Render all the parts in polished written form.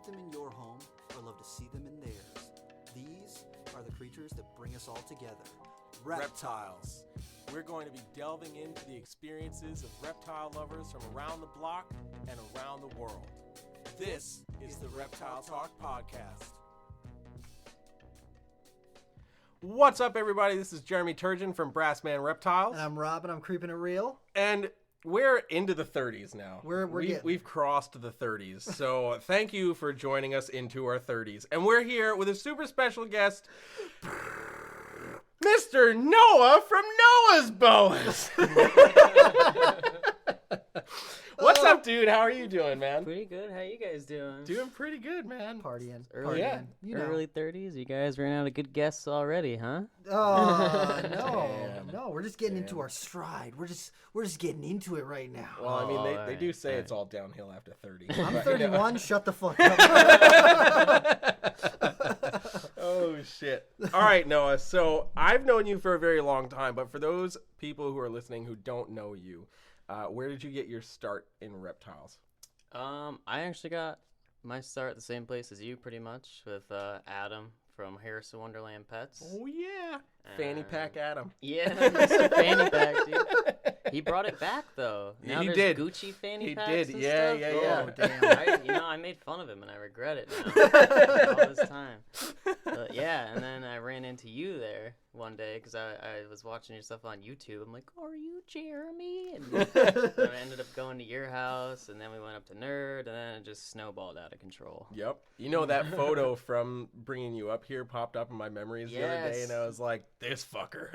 keep them in your home or love to see them in theirs. These are the creatures that bring us all together. Reptiles. We're going to be delving into the experiences of reptile lovers from around the block and around the world. This is the Reptile Talk Podcast. What's up, everybody? This is Jeremy Turgeon from Brassman Reptiles. And I'm Rob, and I'm keeping it real. And we're into the 30s now. We've crossed the 30s. So thank you for joining us into our 30s. And we're here with a super special guest, Mr. Noah from Noah's Boas. What's up, dude? How are you doing, man? Pretty good. How you guys doing? Doing pretty good, man. Partying. Early, yeah. You know. Early 30s. You guys ran out of good guests already, huh? Oh, Damn. no. We're just getting into our stride. We're just getting into it right now. Well, I mean, they Alright, do say it's all downhill after 30. I'm But, 31. Shut the fuck up. Oh, shit. All right, Noah. So I've known you for a very long time, but for those people who are listening who don't know you, where did you get your start in reptiles? I actually got my start at the same place as you, pretty much, with Adam from Harris In Wonderland Pets. Oh, yeah. Fanny Pack Adam. Yeah, Mr. Fanny Pack, dude. He brought it back, though. Now He there's did. Gucci Fanny He Packs did. and Yeah, stuff. yeah. Oh, damn. I made fun of him, and I regret it now. All this time. But yeah, and then I ran into you there one day because I was watching your stuff on YouTube. I'm like, are you Jeremy? And I ended up going to your house, and then we went up to Nerd, and then it just snowballed out of control. Yep. You know, that photo from bringing you up here popped up in my memories the other day, Yes. and I was like, this fucker.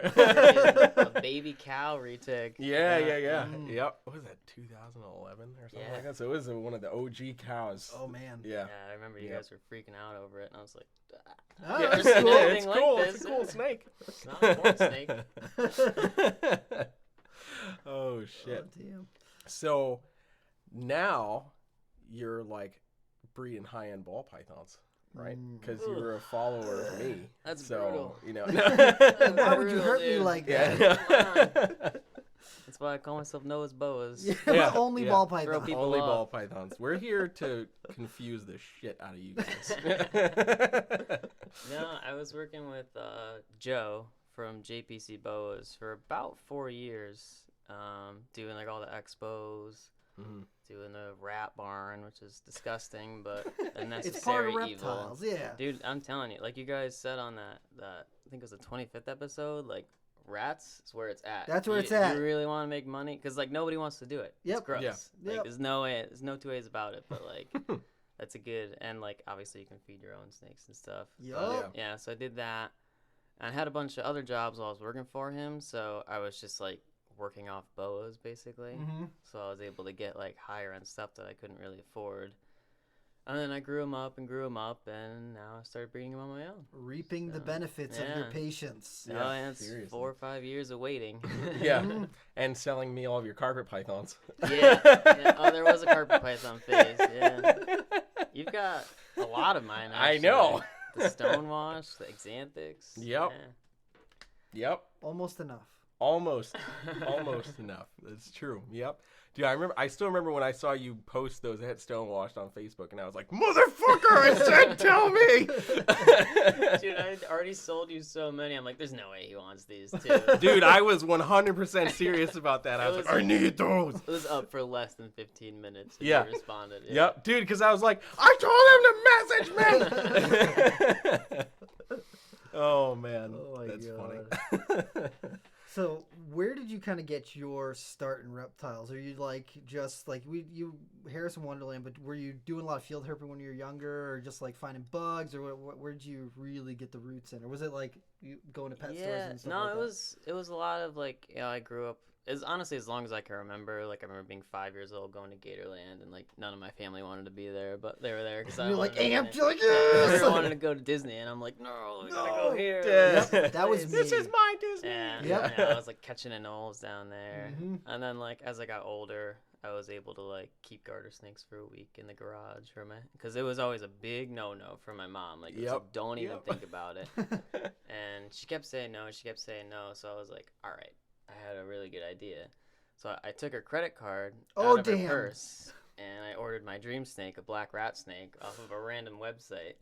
A baby cow retake. Yeah. Mm. Yep. What was that, 2011 or something Yeah. like that? So it was one of the OG cows. Oh, man. Yeah. Yeah, I remember you Yep. guys were freaking out over it, and I was like, Oh, Yeah, that's There's cool. nothing it's like cool. this. It's a cool snake. it's not a corn snake. Oh, shit. Oh, damn. So now you're like breeding high-end ball pythons, right? Because you were a follower of me. That's so, brutal. You know. Why would you hurt me Dude. like that? Yeah. That's why I call myself Noah's Boas. Yeah, only ball Throw python. people Only off. ball pythons. We're here to confuse the shit out of you guys. No, I was working with Joe from JPC Boas for about 4 years, doing like all the expos, Mhm. doing the rat barn, which is disgusting, but a It's part necessary of reptiles, evil. yeah. Dude, I'm telling you, like you guys said on that I think it was the 25th episode, like rats is where it's at. That's where You- it's at. You really want to make money? Because like nobody wants to do it. Yep. It's gross. Yeah. Like Yep. there's no two ways about it, but like that's a good, and like obviously you can feed your own snakes and stuff. Yup. Yeah, so I did that. And I had a bunch of other jobs while I was working for him, so I was just like working off boas basically. Mm-hmm. So I was able to get like higher end stuff that I couldn't really afford. And then I grew them up, and now I started breeding them on my own. Reaping the So, benefits of your yeah. patience. Oh, Yeah, and it's seriously. 4 or 5 years of waiting. Yeah. Mhm. And selling me all of your carpet pythons. Yeah. Oh, there was a carpet python phase. Yeah. You've got a lot of mine. I Actually. know. The stonewash, the exanthics. Yep. Yep. Almost enough. Almost enough. That's true. Yep. Dude, I still remember when I saw you post those that stonewashed on Facebook, and I was like, motherfucker, I said tell me. Dude, I already sold you so many. I'm like, there's no way he wants these too. Dude, I was 100% serious about that. I was like, I need those. It was up for less than 15 minutes. And Yeah. You responded. Yeah. Yep, dude, because I was like, I told him to message me. Oh, man. Oh, my That's funny. So, where did you kind of get your start in reptiles? Are you like just like you Harris In Wonderland, but were you doing a lot of field herping when you were younger, or just like finding bugs, or where did you really get the roots in, or was it like you going to pet stores and stuff? No, like it was a lot of like, I grew up. It's honestly as long as I can remember. Like I remember being 5 years old, going to Gatorland, and like none of my family wanted to be there, but they were there because I You're like wanted to- amped. You're like, Everyone yes! wanted to go to Disney, and I'm like, no, we gotta No, go here. Yep, that was This me. is my Disney. Yeah, Yep. yeah, I was like catching anoles down there, Mhm. and then like as I got older, I was able to like keep garter snakes for a week in the garage for my, because it was always a big no for my mom. Like, it was Yep. like, don't even Yep. think about it. And she kept saying no. So I was like, all right, I had a really good idea. So I took her credit card Oh, out of her damn. purse, and I ordered my dream snake, a black rat snake, off of a random website.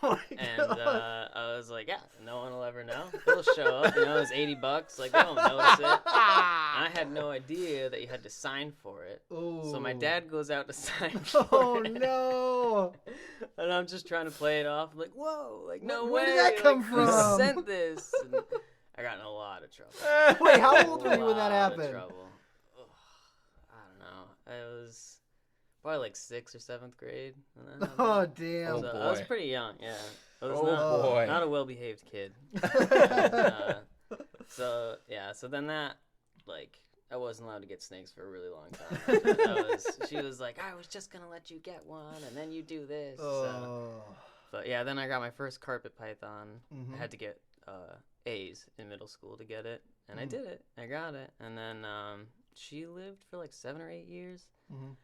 Oh my And God. I was like, yeah, no one will ever know. It'll show up. You know, it was $80. Like, they won't notice it. And I had no idea that you had to sign for it. So my Ooh. dad goes out to sign for Oh it. no! And I'm just trying to play it off. I'm like, whoa, like, no Where way. did that come like, from? Who sent this? And I got in a lot of trouble. Wait, how old were you when that A lot of happened? trouble. Ugh, I don't know. I was probably like 6th or 7th grade. When that happened. Oh damn! Oh, So boy. I was pretty young, yeah. I was Oh, boy. not a well-behaved kid. So then that, like, I wasn't allowed to get snakes for a really long time. She was like, I was just gonna let you get one, and then you do this. Oh. But yeah, then I got my first carpet python. Mhm. I had to get A's in middle school to get it, and I did it. I got it, and then she lived for like 7 or 8 years. Mhm.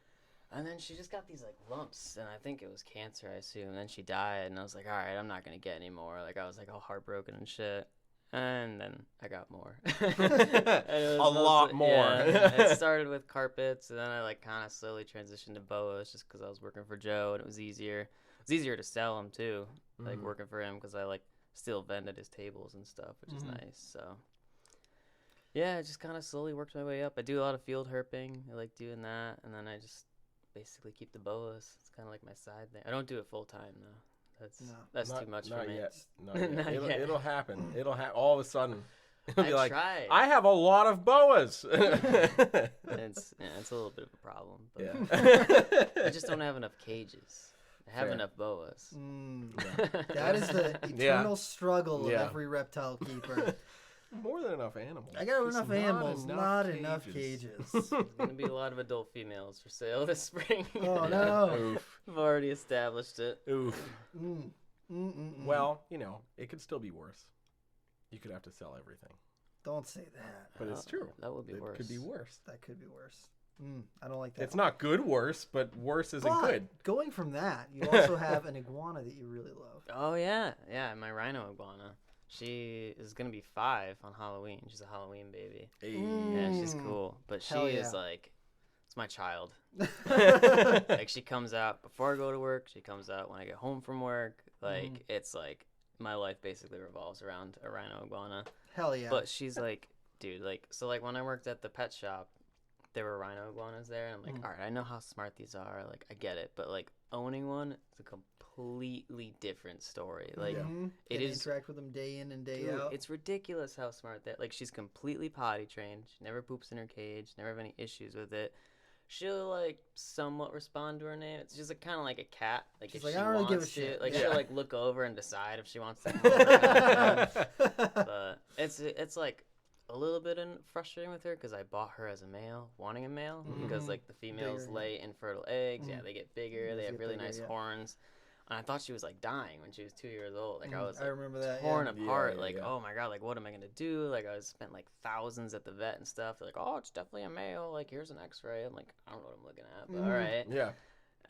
And then she just got these like lumps, and I think it was cancer, I assume. And then she died, and I was like, all right, I'm not gonna get any more. Like, I was like all heartbroken and shit. And then I got more. A lot more. Yeah, it started with carpets, and then I like kind of slowly transitioned to boas, just because I was working for Joe, and it was easier. It was easier to sell them too, like working for him, because I like still vended his tables and stuff, which is nice. So yeah, I just kind of slowly worked my way up. I do a lot of field herping. I like doing that, and then I just basically keep the boas. It's kind of like my side thing. I don't do it full time though. That's too much for me. Yet. Not yet. Not yet. It'll happen. It'll happen. All of a sudden, it'll be I like, tried. I have a lot of boas. It's a little bit of a problem, but Yeah. I just don't have enough cages. I have Fair. enough boas. That is the eternal struggle of Yeah. every reptile keeper. More than enough animals. I got Just enough animals, not enough cages. cages. There's gonna be a lot of adult females for sale this spring. Oh no! Oof. I've already established it. Oof. Mm. Mm-mm-mm. Well, it could still be worse. You could have to sell everything. Don't say that. But it's true. That would be It worse. could be worse. That could be worse. I don't like that. It's not good worse, but worse isn't But good. going from that, you also have an iguana that you really love. Oh yeah, my rhino iguana. She is gonna be 5 on Halloween. She's a Halloween baby. Hey. Yeah, she's cool. But she Hell is yeah. like, it's my child. Like, she comes out before I go to work. She comes out when I get home from work. Like, it's like my life basically revolves around a rhino iguana. Hell yeah. But she's like, dude, like, so like when I worked at the pet shop, there were rhino iguanas there, and I'm like, all right, I know how smart these are. Like, I get it, but like owning one, it's a completely different story. Like, it Get to is. interact with them day in and day Dude, out. it's ridiculous how smart that. Like, she's completely potty trained. She never poops in her cage. Never have any issues with it. She'll like somewhat respond to her name. It's just like, kind of like a cat. Like, She's if like, she I don't really wants give a to, shit. like Yeah. she'll like look over and decide if she wants to. Come over. But it's like a little bit frustrating with her because I bought her as a male, wanting a male, because like the females Bigger, lay infertile eggs. Yeah, they get bigger. Yes, They they have get really bigger, nice yeah. horns. And I thought she was like dying when she was 2 years old. Like I was I like, remember that. torn Yeah. apart. Yeah, like, yeah. oh my god, like what am I gonna do? Like I spent like thousands at the vet and stuff. They're like, oh, it's definitely a male. Like here's an X-ray. I'm like, I don't know what I'm looking at, but all right. Yeah.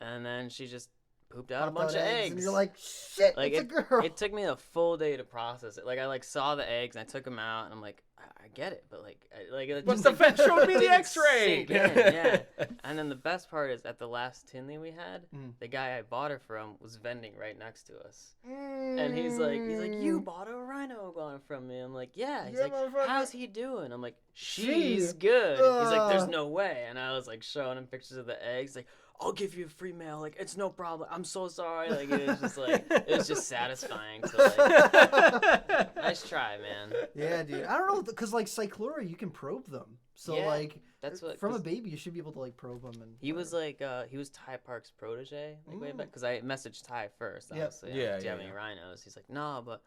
And then she just pooped out a Popped bunch out of eggs. And you're like, shit, Like, it's a girl. It took me a full day to process it. Like I like saw the eggs and I took them out and I'm like, I get it, but like, it But just, the like, vet showed me the didn't X-ray. sink in, yeah. And then the best part is at the last Tinley we had, the guy I bought her from was vending right next to us. And he's like, you bought a rhino iguana from me. I'm like, yeah. He's Yeah, like, motherfucker. how's he doing? I'm like, She- she's good. He's like, there's Ugh. no way. And I was like showing him pictures of the eggs. Like, I'll give you a free mail. Like, it's no problem. I'm so sorry. Like, it was just like, it was just satisfying to like, nice try, man. Yeah, dude. I don't know, because like Cyclura, you can probe them. So Yeah, like, that's what- from a 'cause baby, you should be able to like probe them. And He was like, he was Ty Park's protege, like way back, because I messaged Ty first, Yep. honestly. Yeah, Do you have yeah, any yeah. rhinos? He's like, no, but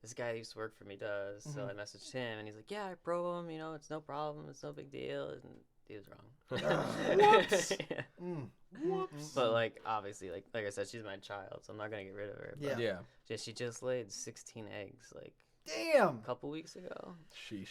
this guy that used to work for me does. So I messaged him, and he's like, yeah, I probe them, you know, it's no problem, it's no big deal. And he was wrong. Whoops. Yeah. Whoops. But like, obviously, like I said, she's my child, so I'm not gonna get rid of her. But Yeah. she just laid 16 eggs like damn. a couple weeks ago. Sheesh.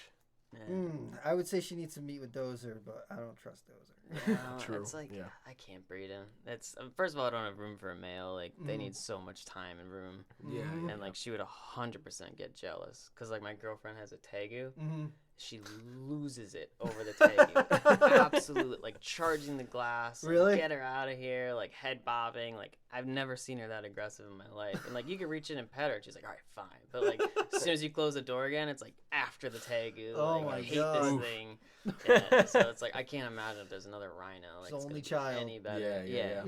I would say she needs to meet with Dozer, but I don't trust Dozer. No, True, It's like yeah. I can't breed him. That's first of all, I don't have room for a male. Like they need so much time and room. Yeah, Mhm. And like she would 100% get jealous because like my girlfriend has a tegu. Mm-hmm. She loses it over the tegu. Absolutely, like charging the glass. Like, Really? get her out of here. Like head bobbing. Like I've never seen her that aggressive in my life. And like you can reach in and pet her. And she's like, all right, fine. But like as soon as you close the door again, it's like after the tegu. Oh like, my I hate God. this thing. Yeah, so it's like I can't imagine if there's another rhino. Like, It's it's only gonna be child. Any better? Yeah.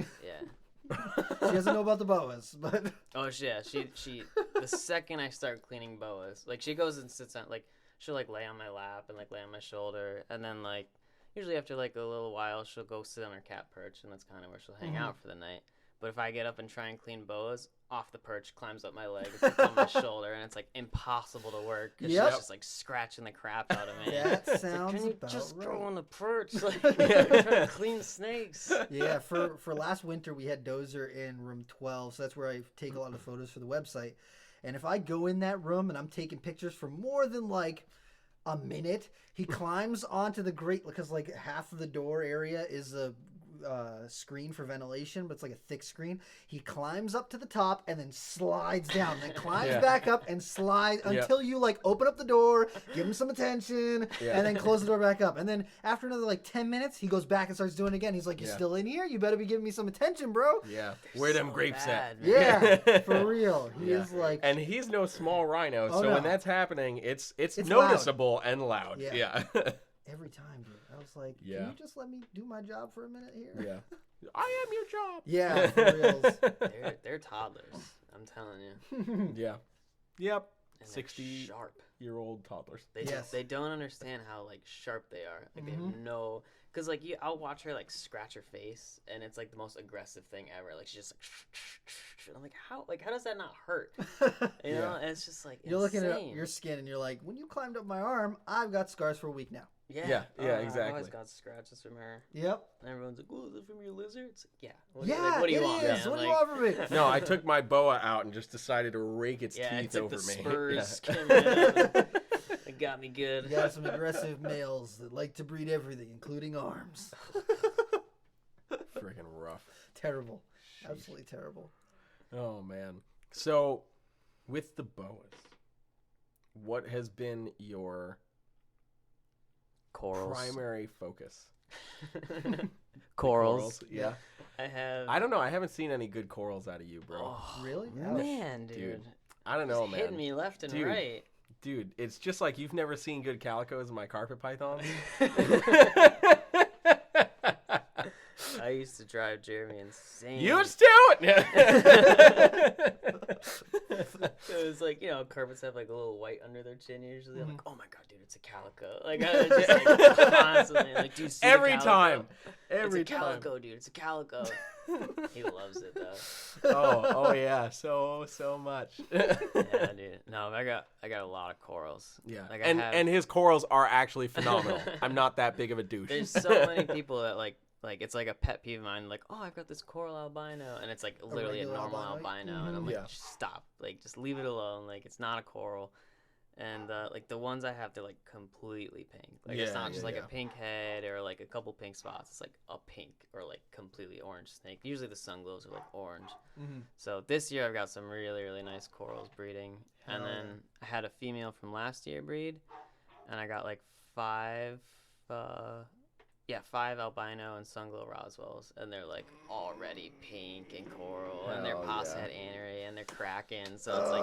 She doesn't know about the boas, but Oh yeah, she the second I start cleaning boas, like she goes and sits on like she'll like lay on my lap and like lay on my shoulder, and then like usually after like a little while she'll go sit on her cat perch, and that's kind of where she'll hang out for the night. But if I get up and try and clean boas, off the perch, climbs up my leg, and sits on my shoulder, and it's like impossible to work because Yep. she's just like scratching the crap out of me. that It's sounds like, can you about just right. go on the perch? Like, I'm trying to clean snakes. Yeah, for last winter we had Dozer in room 12, so that's where I take a lot of photos for the website. And if I go in that room and I'm taking pictures for more than like a minute, he climbs onto the grate because like half of the door area is a screen for ventilation, but it's like a thick screen. He climbs up to the top and then slides down, then climbs back up and slides until you like open up the door, give him some attention, and then close the door back up. And then after another like 10 minutes, he goes back and starts doing it again. He's like, "You still in here? You better be giving me some attention, bro." Yeah. Where them So grapes at? bad, man. Yeah, for real. He is like, And he's no small rhino, Oh, so no. when that's happening, it's loud. noticeable and loud. Yeah. Yeah. every time, dude. I was like, Yeah. "Can you just let me do my job for a minute here?" Yeah. I am your job. Yeah, for reals. They're toddlers. I'm telling you. Yeah. Yep. And they're 60-year-old sharp. toddlers. They don't understand how like sharp they are. Like they have no, because like I'll watch her like scratch her face, and it's like the most aggressive thing ever. Like she's just like, I'm like, how does that not hurt? You know, and it's just like You're looking at insane. your skin and you're like, when you climbed up my arm, I've got scars for a week now. Yeah, Yeah, I've exactly. always got scratches from her. Yep. And everyone's like, "Oh, is it from your lizard?" It's like, yeah. What, Yeah, what do you it want, is. man? What do you Like, want from me? No, I took my boa out and just decided to rake its Yeah, teeth it's like over the me. spurs came in. It got me good. You got some aggressive males that like to breed everything, including arms. Freaking rough. Terrible. Absolutely terrible. Oh man. So, with the boas, what has been your Corals. primary focus? Corals. Yeah. I have. I don't know. I haven't seen any good corals out of you, bro. Oh, Really? man, dude. I don't know, It's man. hitting me left and Dude. right. Dude, it's just like you've never seen good calicos in my carpet pythons. I used to drive Jeremy insane. Used to it. It was like, carpets have like a little white under their chin usually. I'm like, oh my god, dude, it's a calico. Like, I was just like constantly like, do you see the Every calico? time. Every It's a time. calico, dude. It's a calico. He loves it though. Oh yeah, so much. Yeah, dude. No, I got a lot of corals. Yeah, Like, and his corals are actually phenomenal. I'm not that big of a douche. There's so many people that like it's like a pet peeve of mine. Like, oh, I've got this coral albino, and it's like literally a regular normal albino? albino, and I'm like, Yeah. just stop. Like, just leave it alone. Like, it's not a coral. And like the ones I have, they're like completely pink. Like it's Yeah, not just yeah, like yeah. a pink head or like a couple pink spots. It's like a pink or like completely orange snake. Usually the sunglows are like orange. Mm-hmm. So this year I've got some really, really nice corals breeding. And Hell then I had a female from last year breed, and I got like five albino and sunglow Roswells, and they're like already pink and coral, and their Hell pos yeah. had anery, and they're cracking. So it's like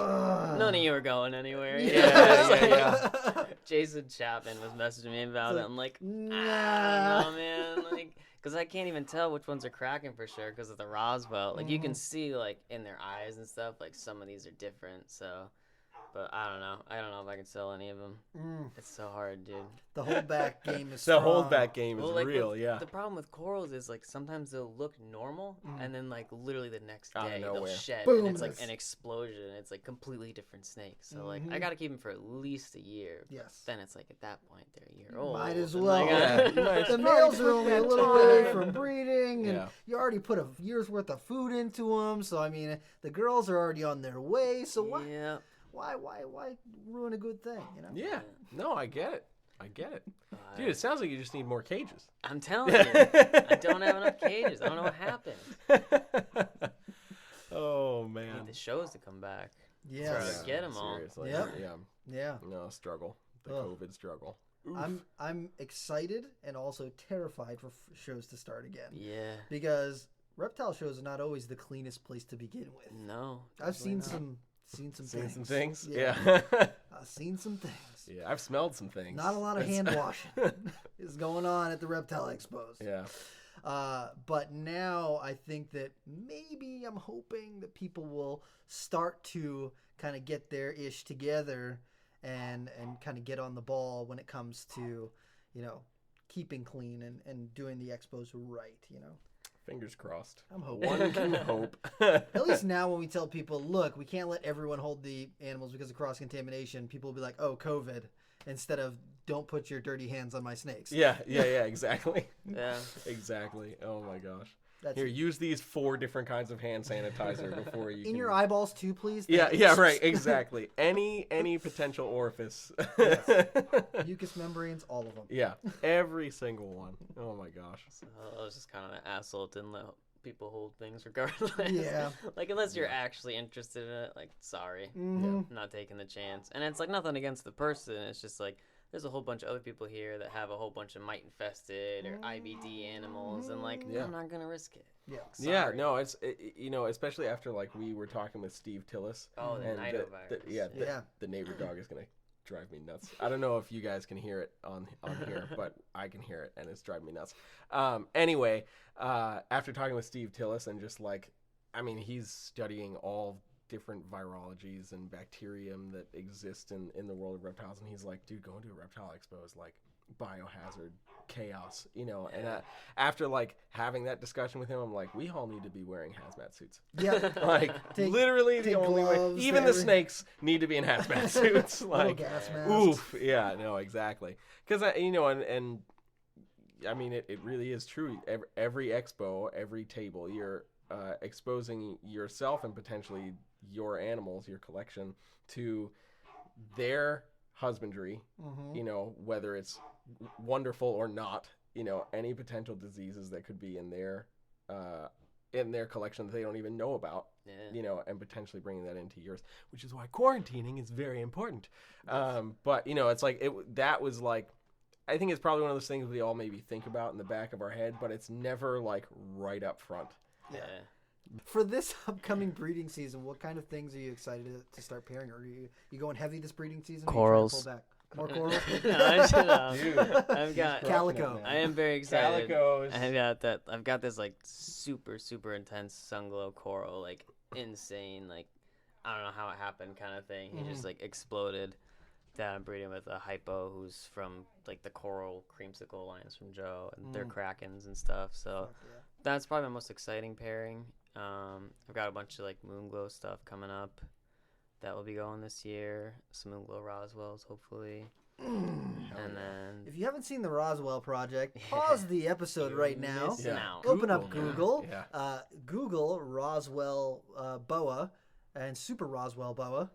none of you are going anywhere. Yeah. Jason Chapman was messaging me about it. I'm like, I Nah. don't know, man. Like, because I can't even tell which ones are cracking for sure because of the Roswell. Like, you can see, like, in their eyes and stuff, like, some of these are different. So, but I don't know. I don't know if I can sell any of them. It's so hard, dude. The holdback game is The strong. holdback game is Well, like, real, yeah. The problem with corals is, like, sometimes they'll look normal, and then, like, literally the next Out of day they'll nowhere. shed, Boom, and it's, like, it's- an explosion. It's, like, completely different snakes. So, like, I got to keep them for at least a year. Yes. Then it's, like, at that point, they're a year old. Might as and, well. like, Yeah, you might as The well males put are only a that little away time. from breeding, and Yeah. you already put a year's worth of food into them. So I mean, the girls are already on their way. So yeah. why ruin a good thing? You know? Yeah. No, I get it. I get it. Dude, it sounds like you just need more cages. I'm telling you, I don't have enough cages. I don't know what happened. Oh, I man. need the shows to come back. Yeah. Try to get 'em all. Seriously. Yep. Yeah. Yeah. No, struggle. The Ugh. COVID struggle. I'm excited and also terrified for shows to start again. Yeah. Because reptile shows are not always the cleanest place to begin with. No. I've seen definitely some Seen things. some things? Yeah. Yeah. I've seen some things. Yeah, I've smelled some things. Not a lot of hand washing is going on at the reptile expos. Yeah. But now I think that maybe I'm hoping that people will start to kind of get their ish together and kind of get on the ball when it comes to, keeping clean and doing the expos right, Fingers crossed. I'm hoping. One can hope. At least now when we tell people, look, we can't let everyone hold the animals because of cross-contamination, people will be like, oh, COVID, instead of don't put your dirty hands on my snakes. Yeah, exactly. Yeah. Exactly. Oh my gosh. That's Here, use these 4 different kinds of hand sanitizer before you in can... your eyeballs too, please. Yeah, right, exactly. Any potential orifice. Mucous membranes, all of them. Yeah, every single one. Oh my gosh. So I was just kind of an asshole. Didn't let people hold things regardless. Yeah. Like, unless you're actually interested in it, like, sorry. Mm-hmm. I'm not taking the chance. And it's like nothing against the person. It's just like there's a whole bunch of other people here that have a whole bunch of mite infested or IBD animals, and like Yeah. I'm not gonna risk it. Yeah. Yeah, Sorry. no, it's especially after like we were talking with Steve Tillis. Oh, the and nidovirus. Yeah. the neighbor dog is gonna drive me nuts. I don't know if you guys can hear it on here, but I can hear it, and it's driving me nuts. Anyway, after talking with Steve Tillis and just like, I mean, he's studying all different virologies and bacterium that exist in the world of reptiles, and he's like, dude, going to a reptile expo is like biohazard chaos, and after like having that discussion with him, I'm like, we all need to be wearing hazmat suits. Yeah. Like literally the take only way. gloves, Even the every- snakes need to be in hazmat suits. Little Like, gas masks. oof, yeah, no, exactly. Because and I mean, it really is true. Every expo, every table, you're exposing yourself and potentially your animals, your collection, to their husbandry. Whether it's wonderful or not, any potential diseases that could be in their collection that they don't even know about. Yeah. And potentially bringing that into yours, which is why quarantining is very important. But it's like that was like, I think it's probably one of those things we all maybe think about in the back of our head, but it's never like right up front. Yeah. For this upcoming breeding season, what kind of things are you excited to start pairing? Or are you going heavy this breeding season? Or Corals. Are you trying to pull back? More corals? No, I should, Dude. I've got Calico. I am very excited. Calicos. I've got this like super intense sunglow coral, like insane, like I don't know how it happened kind of thing. He just like exploded. That I'm breeding with a hypo who's from like the coral creamsicle lines from Joe, and they're krakens and stuff. So that's probably my most exciting pairing. I've got a bunch of like moonglow stuff coming up that will be going this year. Some moonglow Roswells, hopefully. And then If you haven't seen the Roswell project, pause the episode right now. missing out. Open up Google now. Google. Yeah. Google Roswell boa and Super Roswell boa,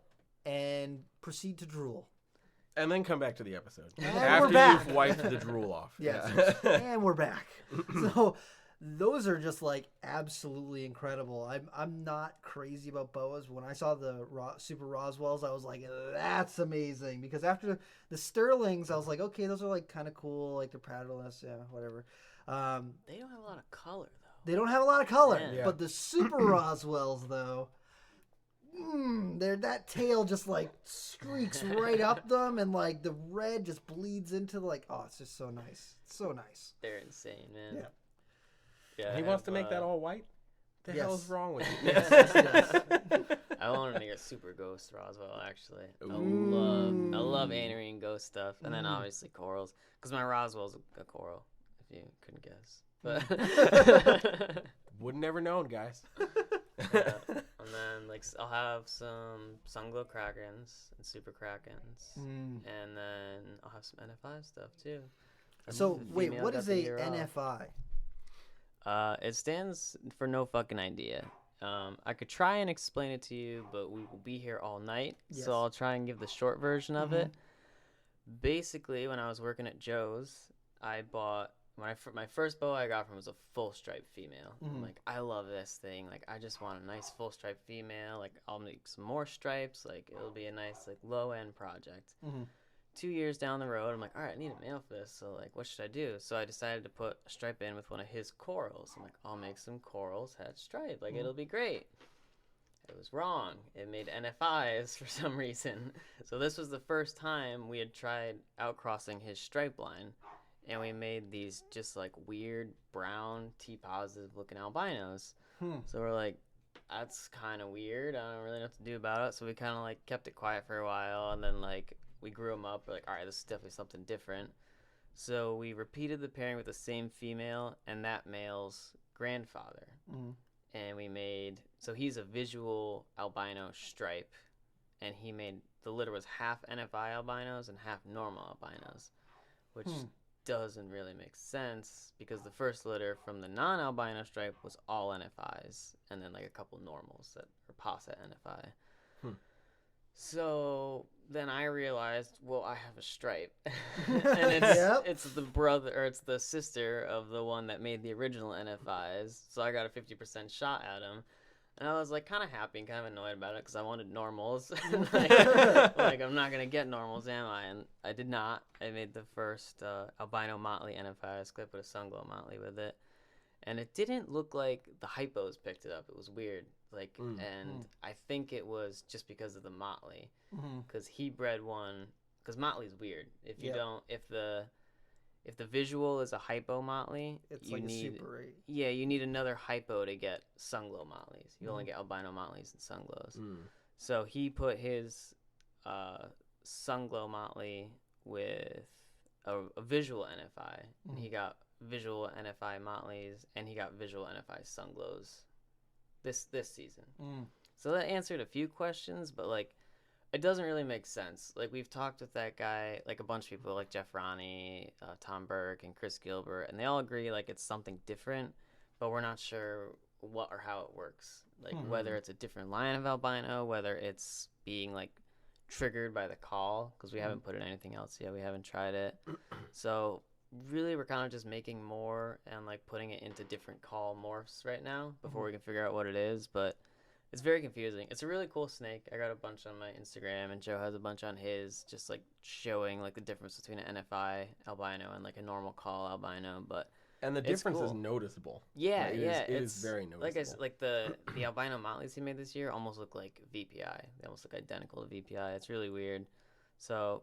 and proceed to drool. And then come back to the episode And after we're back. you've wiped the drool off. Yes. Yeah. And we're back. So those are just like absolutely incredible. I'm not crazy about boas. When I saw the Super Roswells, I was like, that's amazing. Because after the Sterlings, I was like, okay, those are like kind of cool. Like they're paddleless, yeah, whatever. they don't have a lot of color though. They don't have a lot of color. Yeah. But the Super Roswells, though, that tail just like streaks right up them, and like the red just bleeds into like, oh, it's just so nice. It's so nice. They're insane, man. Yeah. Yeah. He I wants to have, make that all white? The hell Yes. is wrong with you? Yes. I wanted to make a super ghost Roswell, actually. I Ooh. love anarine ghost stuff, and then obviously corals, because my Roswell's a coral, if you couldn't guess. But Would never known, guys. and then like I'll have some sunglow krakens and super krakens, and then I'll have some NFI stuff too. So The wait, female what got is the a year off. NFI? It stands for no fucking idea. I could try and explain it to you, but we will be here all night, Yes. so I'll try and give the short version of it. Basically, when I was working at Joe's, I bought my first boa I got from was a full stripe female. I'm like, I love this thing. Like, I just want a nice full stripe female. Like, I'll make some more stripes. Like, it'll be a nice like low end project. 2 years down the road, I'm like, all right, I need a male for this. So like, what should I do? So I decided to put a stripe in with one of his corals. I'm like, I'll make some corals hatch stripe. Like, it'll be great. It was wrong. It made NFIs for some reason. So this was the first time we had tried outcrossing his stripe line, and we made these just like weird brown T-positive looking albinos. So we're like, that's kind of weird. I don't really know what to do about it. So we kind of like kept it quiet for a while, and then like we grew them up. We're like, all right, this is definitely something different. So we repeated the pairing with the same female and that male's grandfather. And we made, so he's a visual albino stripe, and he made, the litter was half NFI albinos and half normal albinos, which doesn't really make sense because the first litter from the non-albino stripe was all NFIs and then like a couple normals that are posset NFI. So then I realized, well, I have a stripe, and it's the brother, or it's the sister of the one that made the original NFIs. So I got a 50% shot at him, and I was like kind of happy and kind of annoyed about it because I wanted normals. like I'm not gonna get normals, am I? And I did not. I made the first albino motley NFIs. I put a sunglow motley with it, and it didn't look like the hypos picked it up. It was weird. Like, I think it was just because of the motley, because he bred one. Because motley's weird. If you don't, if the visual is a hypo motley, It's you like need a Super 8. Yeah, you need another hypo to get sunglow motleys. You only get albino motleys and sunglows. So he put his sunglow motley with a visual NFI, and he got visual NFI motleys, and he got visual NFI sunglows this season. So that answered a few questions, but like it doesn't really make sense. Like we've talked with that guy, like a bunch of people, like Jeff Ronnie, Tom Burke, and Chris Gilbert, and they all agree like it's something different, but we're not sure what or how it works. Like whether it's a different line of albino, whether it's being like triggered by the call, because we haven't put in anything else yet. We haven't tried it. So really we're kind of just making more and like putting it into different call morphs right now before we can figure out what it is, but it's very confusing. It's a really cool snake. I got a bunch on my Instagram, and Joe has a bunch on his, just like showing like the difference between an NFI albino and like a normal call albino. And the difference is noticeable. Yeah, like, it is very noticeable. Like I said, like the albino motleys he made this year almost look like VPI. They almost look identical to VPI. It's really weird. So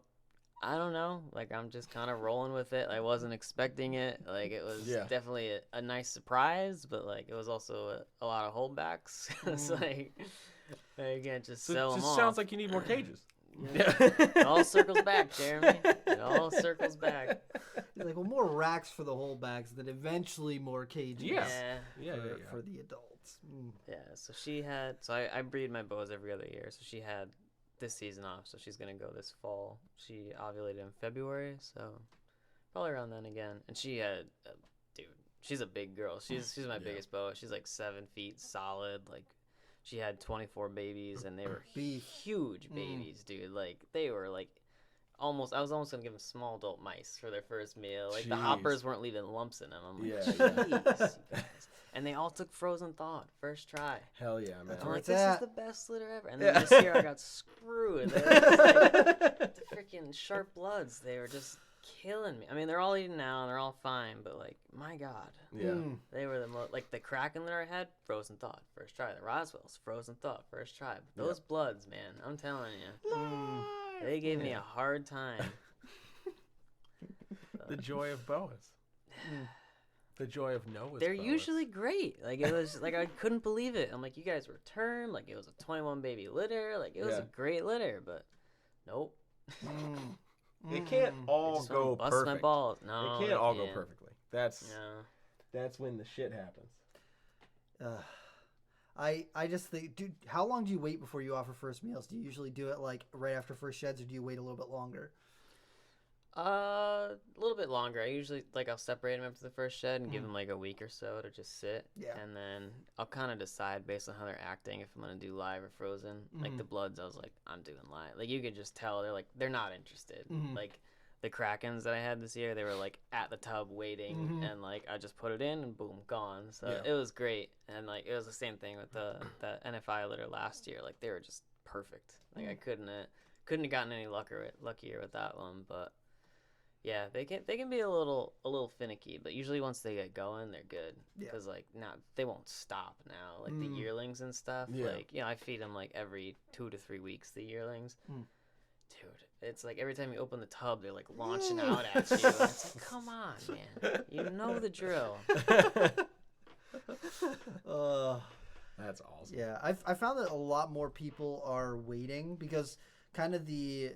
I don't know. Like I'm just kind of rolling with it. I wasn't expecting it. Like it was definitely a nice surprise, but like it was also a lot of holdbacks. It's like you can't just sell them It off. sounds like you need more cages. Yeah. It all circles back, Jeremy. It all circles back. He's like, well, more racks for the holdbacks, then eventually more cages. Yeah. For the adults. Yeah. So she had. So I breed my boas every other year. So she had this season off. So she's gonna go this fall. She ovulated in February. So probably around then again. And she had, dude. She's a big girl. She's my biggest boa. She's like 7 feet solid. Like. She had 24 babies, and they were huge babies, dude. Like, they were, like, I was almost going to give them small adult mice for their first meal. Like, the hoppers weren't leaving lumps in them. I'm like, jeez, you guys. And they all took frozen thawed first try. Hell yeah, man. I'm like, this is the best litter ever. And then this year I got screwed. They were just, like, the freaking sharp bloods, they were just killing me. I mean, they're all eating now, and they're all fine, but, like, my God. Yeah. They were the most, like, the Kraken litter I had, frozen thawed, first try. The Roswells, frozen thawed, first try. But those bloods, man, I'm telling you. They gave me a hard time. The joy of boas. The joy of Noah's They're boas. usually great. Like, it was, like, I couldn't believe it. I'm like, you guys were termed. Like, it was a 21 baby litter. Like, it was a great litter, but nope. They can't all go bust perfect. my balls. No, they can't all go perfectly. That's no. when the shit happens. I just think, dude, how long do you wait before you offer first meals? Do you usually do it like right after first sheds, or do you wait a little bit longer? A little bit longer. I usually I'll separate them after the first shed and give them like a week or so to just sit. Yeah. And then I'll kind of decide based on how they're acting if I'm gonna do live or frozen. Like the Bloods, I was like, I'm doing live. Like you could just tell they're not interested. Like the Krakens that I had this year, they were like at the tub waiting, and like I just put it in and boom, gone. So it was great. And like it was the same thing with the NFI litter last year. Like they were just perfect. Like I couldn't have gotten any luckier with that one, but. Yeah, they can be a little finicky, but usually once they get going, they're good. Because they won't stop now. Like the yearlings and stuff. Yeah. Like I feed them like every 2 to 3 weeks. The yearlings, dude, it's like every time you open the tub, they're like launching out at you. And it's like, come on, man, you know the drill. That's awesome. Yeah, I found that a lot more people are waiting because kind of the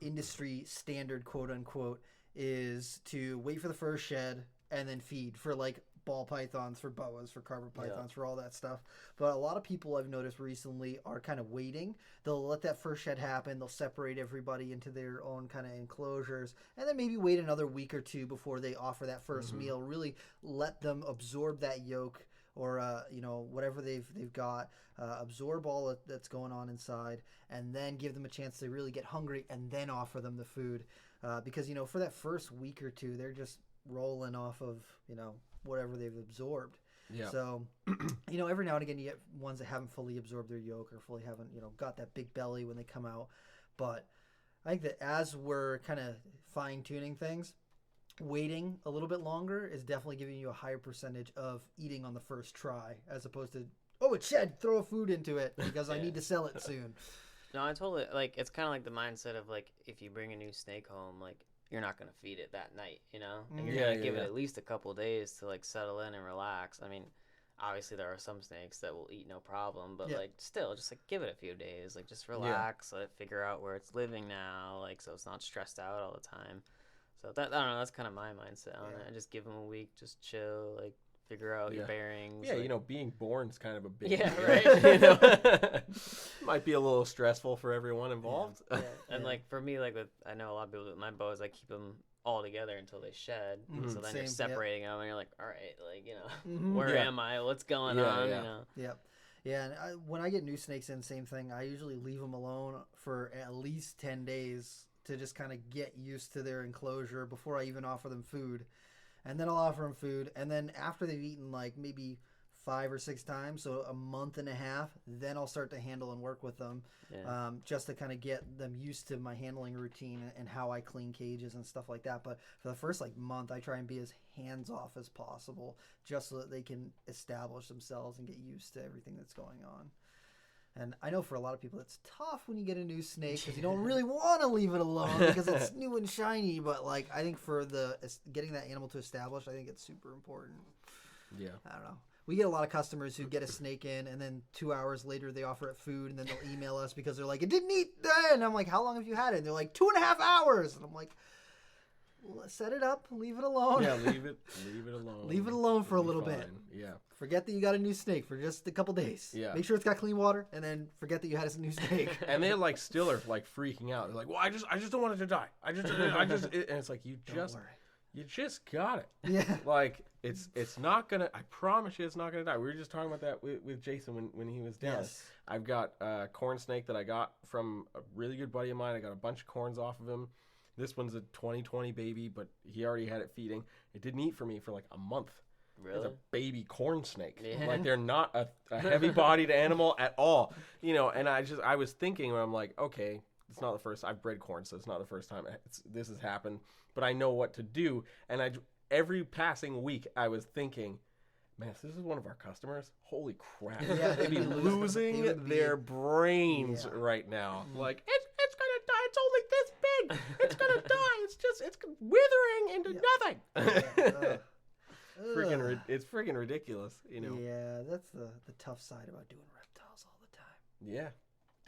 industry standard, quote unquote, is to wait for the first shed and then feed for like ball pythons, for boas, for carpet pythons, for all that stuff. But a lot of people I've noticed recently are kind of waiting. They'll let that first shed happen. They'll separate everybody into their own kind of enclosures and then maybe wait another week or two before they offer that first meal. Really let them absorb that yolk or whatever they've got, absorb all that's going on inside, and then give them a chance to really get hungry, and then offer them the food. Because for that first week or two, they're just rolling off of whatever they've absorbed. Yeah. So every now and again you get ones that haven't fully absorbed their yolk or fully haven't got that big belly when they come out. But I think that as we're kind of fine tuning things, waiting a little bit longer is definitely giving you a higher percentage of eating on the first try, as opposed to, it's shed, throw a food into it because I need to sell it soon. No, I totally, it's kind of like the mindset of if you bring a new snake home, you're not going to feed it that night, and you're going to give it at least a couple days to settle in and relax. I mean, obviously there are some snakes that will eat no problem, but still just give it a few days, just relax, let it figure out where it's living now, so it's not stressed out all the time. So I don't know, that's kind of my mindset on it. I just give them a week, just chill, figure out your bearings. Yeah, being born's kind of a big deal, right? Might be a little stressful for everyone involved. Yeah. And for me, I know a lot of people with my boas, I keep them all together until they shed. So then you're separating them, and you're like, all right, where am I? What's going on? Yep. Yeah, and when I get new snakes in, same thing. I usually leave them alone for at least 10 days to just kind of get used to their enclosure before I even offer them food. And then I'll offer them food. And then after they've eaten maybe 5 or 6 times, so a month and a half, then I'll start to handle and work with them, just to kind of get them used to my handling routine and how I clean cages and stuff like that. But for the first month, I try and be as hands-off as possible just so that they can establish themselves and get used to everything that's going on. And I know for a lot of people it's tough when you get a new snake because you don't really want to leave it alone because it's new and shiny. But I think for getting that animal to establish, I think it's super important. Yeah. I don't know. We get a lot of customers who get a snake in and then 2 hours later they offer it food and then they'll email us because they're like, it didn't eat then. And I'm like, how long have you had it? And they're like, 2.5 hours. And I'm like, set it up, leave it alone. Yeah, leave it alone. Leave it alone for a little bit. Yeah. Forget that you got a new snake for just a couple days. Yeah. Make sure it's got clean water, and then forget that you had a new snake. And they still are freaking out. They're like, well, I just don't want it to die. I just, and it's like you just got it. Yeah. It's not gonna. I promise you, it's not gonna die. We were just talking about that with Jason when he was down. Yes. I've got a corn snake that I got from a really good buddy of mine. I got a bunch of corns off of him. This one's a 2020 baby, but he already had it feeding. It didn't eat for me for a month. Really? It's a baby corn snake. Yeah. They're not a heavy-bodied animal at all. And I was thinking, I'm like, okay, it's not the first. I've bred corn, so it's not the first time this has happened. But I know what to do. And every passing week, I was thinking, man, if this is one of our customers, holy crap. Yeah, they'd be losing their brains right now. It's going to die. It's only this big. It's going to die. It's withering into nothing. It's freaking ridiculous, Yeah, that's the tough side about doing reptiles all the time. Yeah,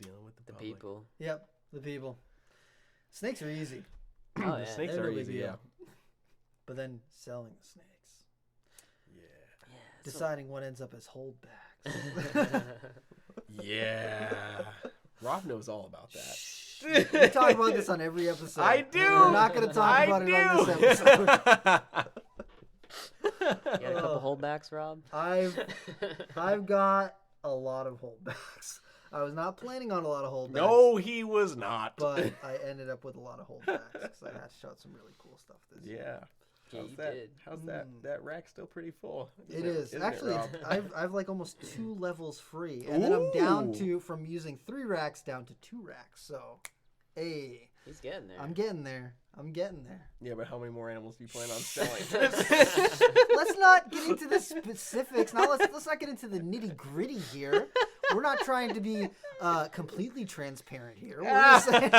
dealing with the public. people. Yep, the people. Snakes are easy. Oh, The snakes They're are really easy, good. yeah. But then selling the snakes. Yeah. Deciding what ends up as holdbacks. Yeah. Rob knows all about that. We talk about this on every episode. I do. We're not going to talk about it on this episode. You got a couple holdbacks, Rob? I've got a lot of holdbacks. I was not planning on a lot of holdbacks. No, he was not. But I ended up with a lot of holdbacks because I had shot some really cool stuff this year. Yeah. Yeah, How's you that? did. How's that? That rack's still pretty full. It is. Isn't Actually, Rob? I've like almost 2 levels free. And then I'm down Ooh. to, from using 3 racks down to 2 racks. So, hey, He's getting there. I'm getting there. Yeah, but how many more animals do you plan on selling? Let's not get into the specifics. Now let's not get into the nitty gritty here. We're not trying to be completely transparent here. We're just saying,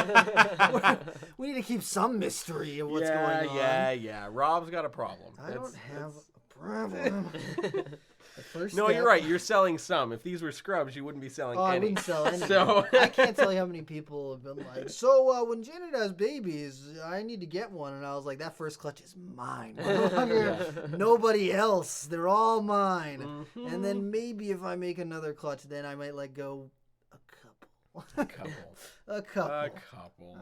we need to keep some mystery of what's going on. Yeah. Rob's got a problem. I don't have a problem. No, you're right. You're selling some. If these were scrubs, you wouldn't be selling I any. wouldn't sell any. So I can't tell you how many people have been like, so when Janet has babies, I need to get one. And I was like, that first clutch is mine. Nobody else. They're all mine. Mhm. And then maybe if I make another clutch, then I might let go a couple. A couple.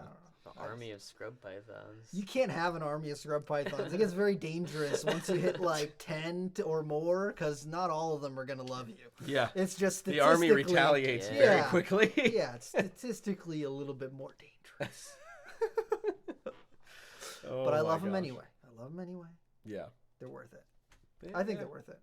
The army of scrub pythons. You can't have an army of scrub pythons. It gets very dangerous once you hit like 10 or more, because not all of them are going to love you. Yeah. It's just The army statistically- retaliates Yeah. very Yeah. quickly. Yeah, it's statistically a little bit more dangerous. Oh But I my love them gosh. anyway. Yeah. They're worth it. I think they're worth it.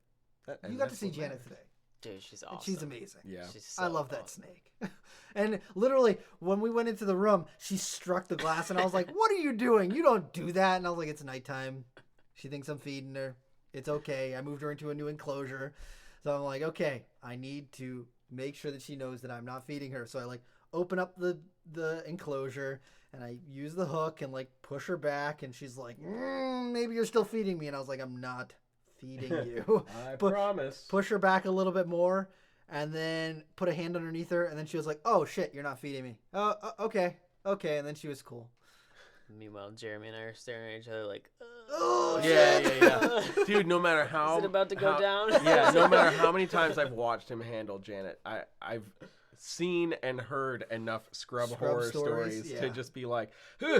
And You got to that's see what Janet matters. today. Dude, she's awesome. And she's amazing. Yeah. She's I so love that awesome. snake. And literally, when we went into the room, she struck the glass, and I was like, what are you doing? You don't do that. And I was like, it's nighttime. She thinks I'm feeding her. It's okay. I moved her into a new enclosure. So I'm like, okay, I need to make sure that she knows that I'm not feeding her. So I like open up the enclosure, and I use the hook and like push her back, and she's like, maybe you're still feeding me. And I was like, I'm not feeding you. I But promise. Push her back a little bit more, and then put a hand underneath her, and then she was like, oh shit, you're not feeding me. Oh, okay, and then she was cool. Meanwhile, Jeremy and I are staring at each other like, Oh, Yeah. Dude, no matter how... Is it about to go down? Yeah, no matter how many times I've watched him handle Janet, I've seen and heard enough scrub horror stories yeah. to just be like, Yeah.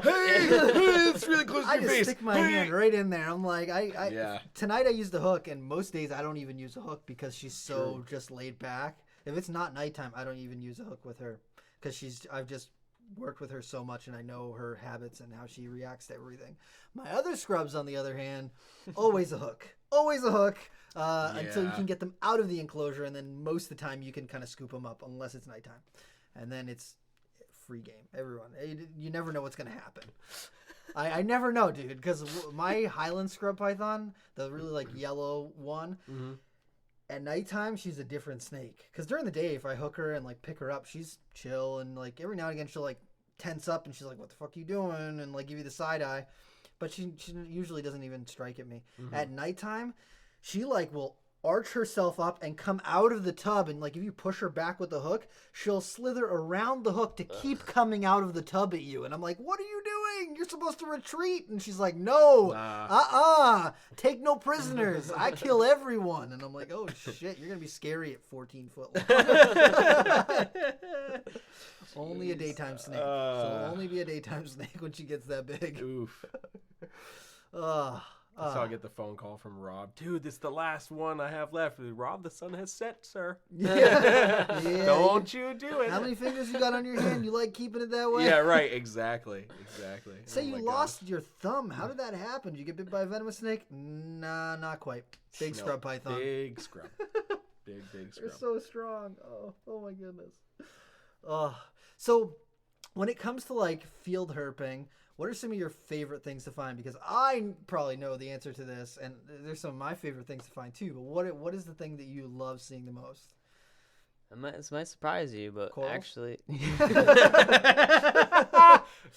it's really close to I your just face. stick my hand right in there. I'm like, Yeah. Tonight I used the hook, and most days I don't even use a hook because she's so just laid back. If it's not nighttime, I don't even use a hook with her because I've just worked with her so much, and I know her habits and how she reacts to everything. My other scrubs, on the other hand, always a hook. Until you Yeah. can get them out of the enclosure, and then most of the time you can kind of scoop them up unless it's nighttime, and then it's free game. Everyone, you never know what's gonna happen. I never know, dude, because my Highland scrub python, the really like yellow one, at nighttime she's a different snake. Because during the day, if I hook her and like pick her up, she's chill, and like every now and again she'll like tense up, and she's like, "What the fuck are you doing?" and like give you the side eye. But she usually doesn't even strike at me. At nighttime, she like will arch herself up and come out of the tub, and like if you push her back with the hook, she'll slither around the hook to keep coming out of the tub at you. And I'm like, what are you doing? You're supposed to retreat. And she's like, no, take no prisoners. I kill everyone. And I'm like, oh shit, you're gonna be scary at 14 foot long. Only a daytime snake. She'll only be a daytime snake when she gets that big. Oof. That's how I get the phone call from Rob. Dude, this is the last one I have left. Rob, the sun has set, sir. Yeah. Don't you do it. How many fingers you got on your hand? You like keeping it that way? Yeah, right. Exactly. Say Oh you my lost your thumb. How did that happen? Did you get bit by a venomous snake? Nah, not quite. Big gosh. scrub python. Big scrub. Big They're scrub. so strong. Oh my goodness. So when it comes to like field herping, what are some of your favorite things to find? Because I probably know the answer to this, and there's some of my favorite things to find too. But what is the thing that you love seeing the most? This might surprise you, but Corals? actually,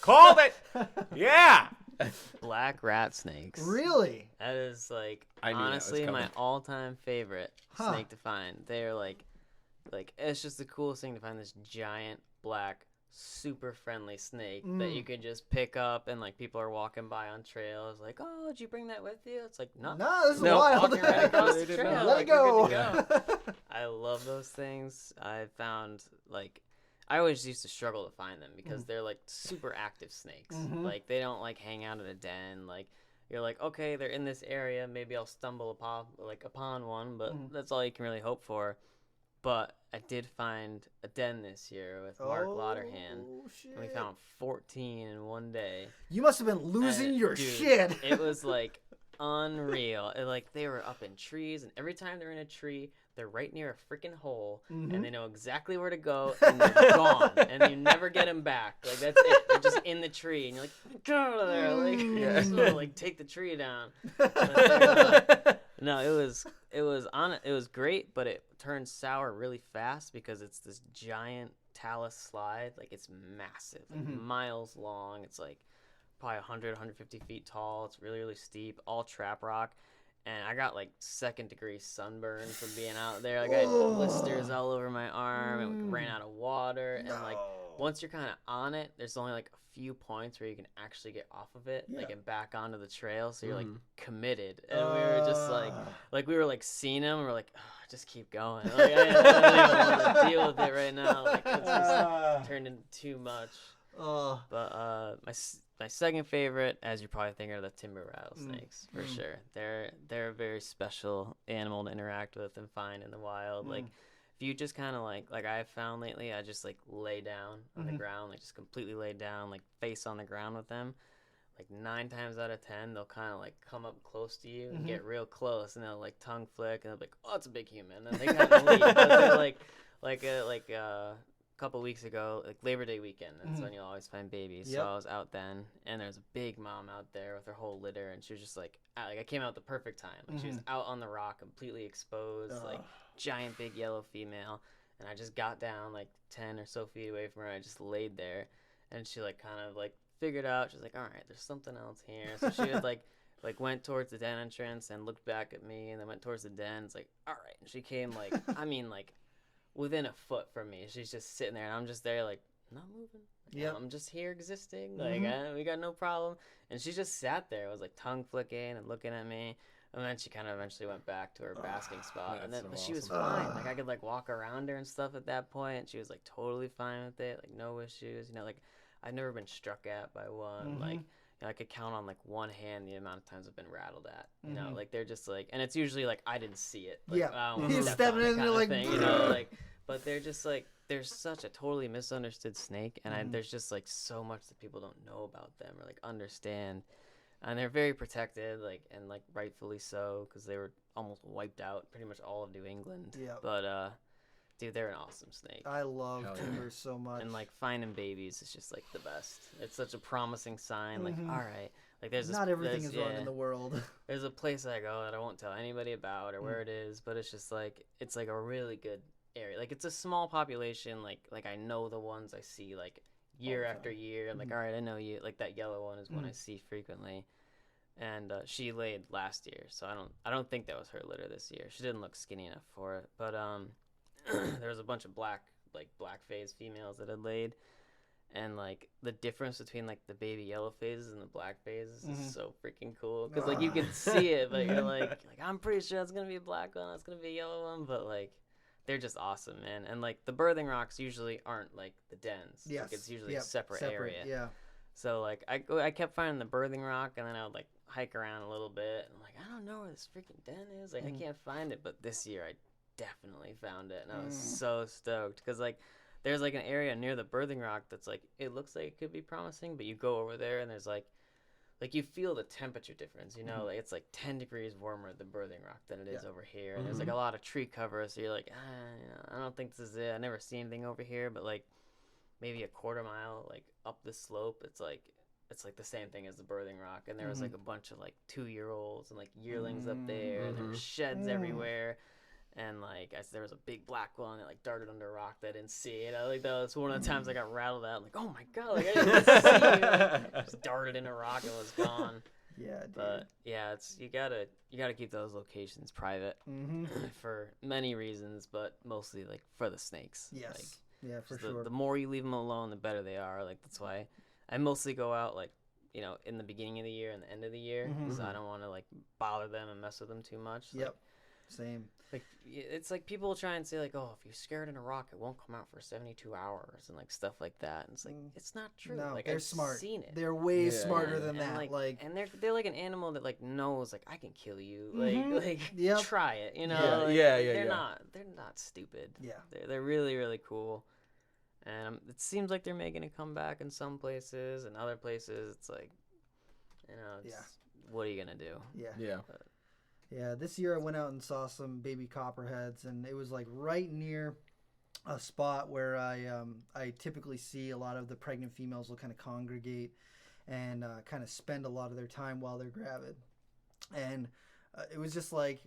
Called it. Yeah. black rat snakes. Really? That is like I knew that was honestly my coming. all-time favorite Huh. snake to find. They're like it's just the coolest thing to find this giant black super friendly snake that you could just pick up, and like people are walking by on trails like, oh, did you bring that with you? It's like, no, No, this is No, wild. walking right across the They did trail. not. Let like, it you're go. good to go. I love those things. I found like I always used to struggle to find them because they're like super active snakes. Like they don't like hang out in a den. Like you're like, okay, they're in this area. Maybe I'll stumble upon one, but that's all you can really hope for. But I did find a den this year with Mark Lauderhan. Shit. And we found 14 in one day. You must have been losing your dude, shit. It was like unreal. Like they were up in trees, and every time they're in a tree, they're right near a freaking hole, and they know exactly where to go, and they're gone, and you never get them back. Like that's it. They're just in the tree, and you're like, get out of there, like, so, like take the tree down. No, it was great, but it turned sour really fast because it's this giant talus slide. Like it's massive, like miles long. It's like probably 100, 150 feet tall. It's really, really steep, all trap rock. And I got like 2nd-degree sunburn from being out there. Like I had blisters all over my arm and ran out of water. And like once you're kind of on it, there's only like a few points where you can actually get off of it, like and back onto the trail. So you're like committed. And we were just like we were like seeing them. And we're like, oh, just keep going. Like I don't even want to deal with it right now. Like it's just turned into too much. But my second favorite, as you're probably thinking, are the timber rattlesnakes for sure. They're a very special animal to interact with and find in the wild. Like if you just kind of like I've found lately, I just like lay down on the ground, like just completely lay down, like face on the ground with them. Like 9 times out of 10, they'll kind of like come up close to you and get real close, and they'll like tongue flick, and they'll be like, "Oh, it's a big human," and they kind of leave. But they're like couple weeks ago, like Labor Day weekend, that's when you'll always find babies. So I was out then, and there's a big mom out there with her whole litter, and she was just like I came out the perfect time. Like she was out on the rock, completely exposed, like giant big yellow female, and I just got down like 10 or so feet away from her. And I just laid there, and she like kind of like figured out. She's like, all right, there's something else here. So she would like went towards the den entrance and looked back at me, and then went towards the den. It's like, all right, and she came like I mean like within a foot from me. She's just sitting there, and I'm just there like not moving. Like, I'm just here existing. Like we got no problem. And she just sat there. It was like tongue flicking and looking at me. And then she kind of eventually went back to her basking spot. And then but she was fine. Like I could like walk around her and stuff at that point. She was like totally fine with it. Like no issues. You know, like I've never been struck at by one. Like you know, I could count on like one hand the amount of times I've been rattled at. You know, like they're just like, and it's usually like I didn't see it. Like, I almost stepped on it kind of thing, you know, like. But they're just like, there's such a totally misunderstood snake, and there's just like so much that people don't know about them or like understand, and they're very protected, like, and like rightfully so, because they were almost wiped out pretty much all of New England. But dude, they're an awesome snake. I love timbers so much. And like finding babies is just like the best. It's such a promising sign. Like, all right, like there's not everything is wrong in the world. There's a place I go that I won't tell anybody about or where it is, but it's just like it's like a really good area. Like it's a small population. Like I know the ones I see like year after year. I'm like, all right, I know you. Like that yellow one is one I see frequently. And she laid last year, so I don't think that was her litter this year. She didn't look skinny enough for it, but there was a bunch of black phase females that had laid, and like the difference between like the baby yellow phases and the black phases is so freaking cool, because like you can see it, but you're like I'm pretty sure it's gonna be a black one, it's gonna be a yellow one, but like they're just awesome, man. And like the birthing rocks usually aren't like the dens. Yes. Like, it's usually a separate area. Yeah. So like I kept finding the birthing rock, and then I would like hike around a little bit, and I'm like, I don't know where this freaking den is. Like I can't find it, but this year I definitely found it, and I was so stoked, because like there's like an area near the birthing rock that's like it looks like it could be promising, but you go over there and there's like you feel the temperature difference, you know, like it's like 10 degrees warmer at the birthing rock than it is over here, and there's like a lot of tree cover, so you're like, you know, I don't think this is it. I never see anything over here, but like maybe a quarter mile like up the slope, it's like the same thing as the birthing rock, and there was like a bunch of like 2-year-olds and like yearlings up there, and there were sheds everywhere. And like there was a big black one that like darted under a rock that I didn't see. And I like that was one of the times I got rattled out. I'm like, oh my god, like I didn't see you. Like, just darted in a rock and was gone. Yeah, dude. But yeah, it's you gotta keep those locations private for many reasons, but mostly like for the snakes. Yes. Like, yeah, for sure. The more you leave them alone, the better they are. Like that's why I mostly go out like, you know, in the beginning of the year and the end of the year, so I don't want to like bother them and mess with them too much. Yep. Like, Same. Like, it's like people try and say, like, oh, if you scare it in a rock, it won't come out for 72 hours and, like, stuff like that. And it's like, it's not true. No, like, they're I've smart. seen it. They're way Yeah, smarter yeah. than And, that. like, and they're like an animal that, like, knows, like, I can kill you. Mhm. Like, Yep. try it, you know? Yeah, Like, yeah, they're yeah. They're not stupid. Yeah. They're really, really cool. And it seems like they're making a comeback in some places, and other places, it's like, you know, it's, what are you going to do? Yeah. Yeah. Yeah, this year I went out and saw some baby copperheads, and it was like right near a spot where I typically see a lot of the pregnant females will kind of congregate and kind of spend a lot of their time while they're gravid. And it was just like,